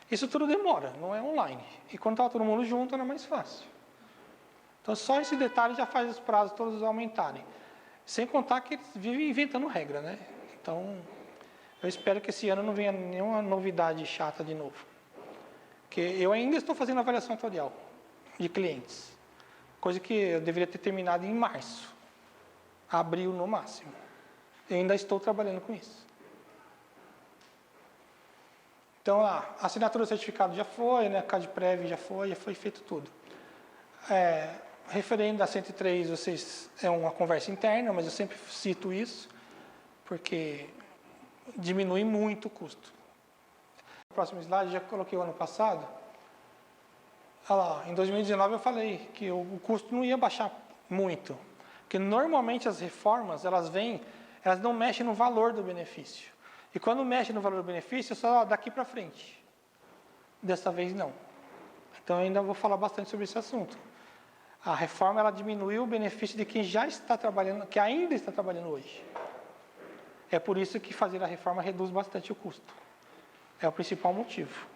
Isso tudo demora, não é online. E quando está todo mundo junto, era mais fácil. Então, só esse detalhe já faz os prazos todos aumentarem. Sem contar que eles vivem inventando regra, né? Então, eu espero que esse ano não venha nenhuma novidade chata de novo. Porque eu ainda estou fazendo avaliação atuarial de clientes. Coisa que eu deveria ter terminado em março. Abril no máximo. Eu ainda estou trabalhando com isso. Então, a assinatura do certificado já foi, né? A CADPREV já foi feito tudo. Referendo a 103, é uma conversa interna, mas eu sempre cito isso, porque diminui muito o custo. No próximo slide, já coloquei o ano passado. Olha lá, em 2019 eu falei que o custo não ia baixar muito, porque normalmente as reformas, elas não mexem no valor do benefício. E quando mexe no valor do benefício, é só daqui para frente. Dessa vez não. Então eu ainda vou falar bastante sobre esse assunto. A reforma, ela diminuiu o benefício de quem já está trabalhando, que ainda está trabalhando hoje. É por isso que fazer a reforma reduz bastante o custo. É o principal motivo.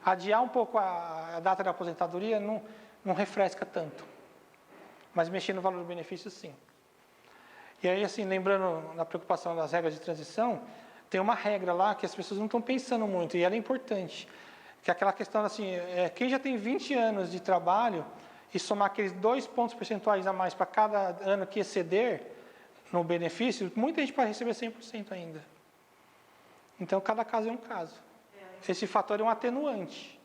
Adiar um pouco a data da aposentadoria não refresca tanto. Mas mexer no valor do benefício, sim. E aí, assim, lembrando na preocupação das regras de transição, tem uma regra lá que as pessoas não estão pensando muito, e ela é importante. Que é aquela questão, assim, quem já tem 20 anos de trabalho e somar aqueles 2 pontos percentuais a mais para cada ano que exceder no benefício, muita gente pode receber 100% ainda. Então, cada caso é um caso. Esse fator é um atenuante.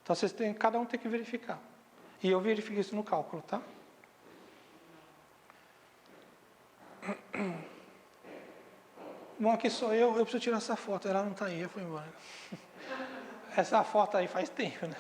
Então, cada um tem que verificar. E eu verifico isso no cálculo, tá? Bom, aqui sou eu preciso tirar essa foto. Ela não está aí, eu fui embora. Essa foto aí faz tempo, né?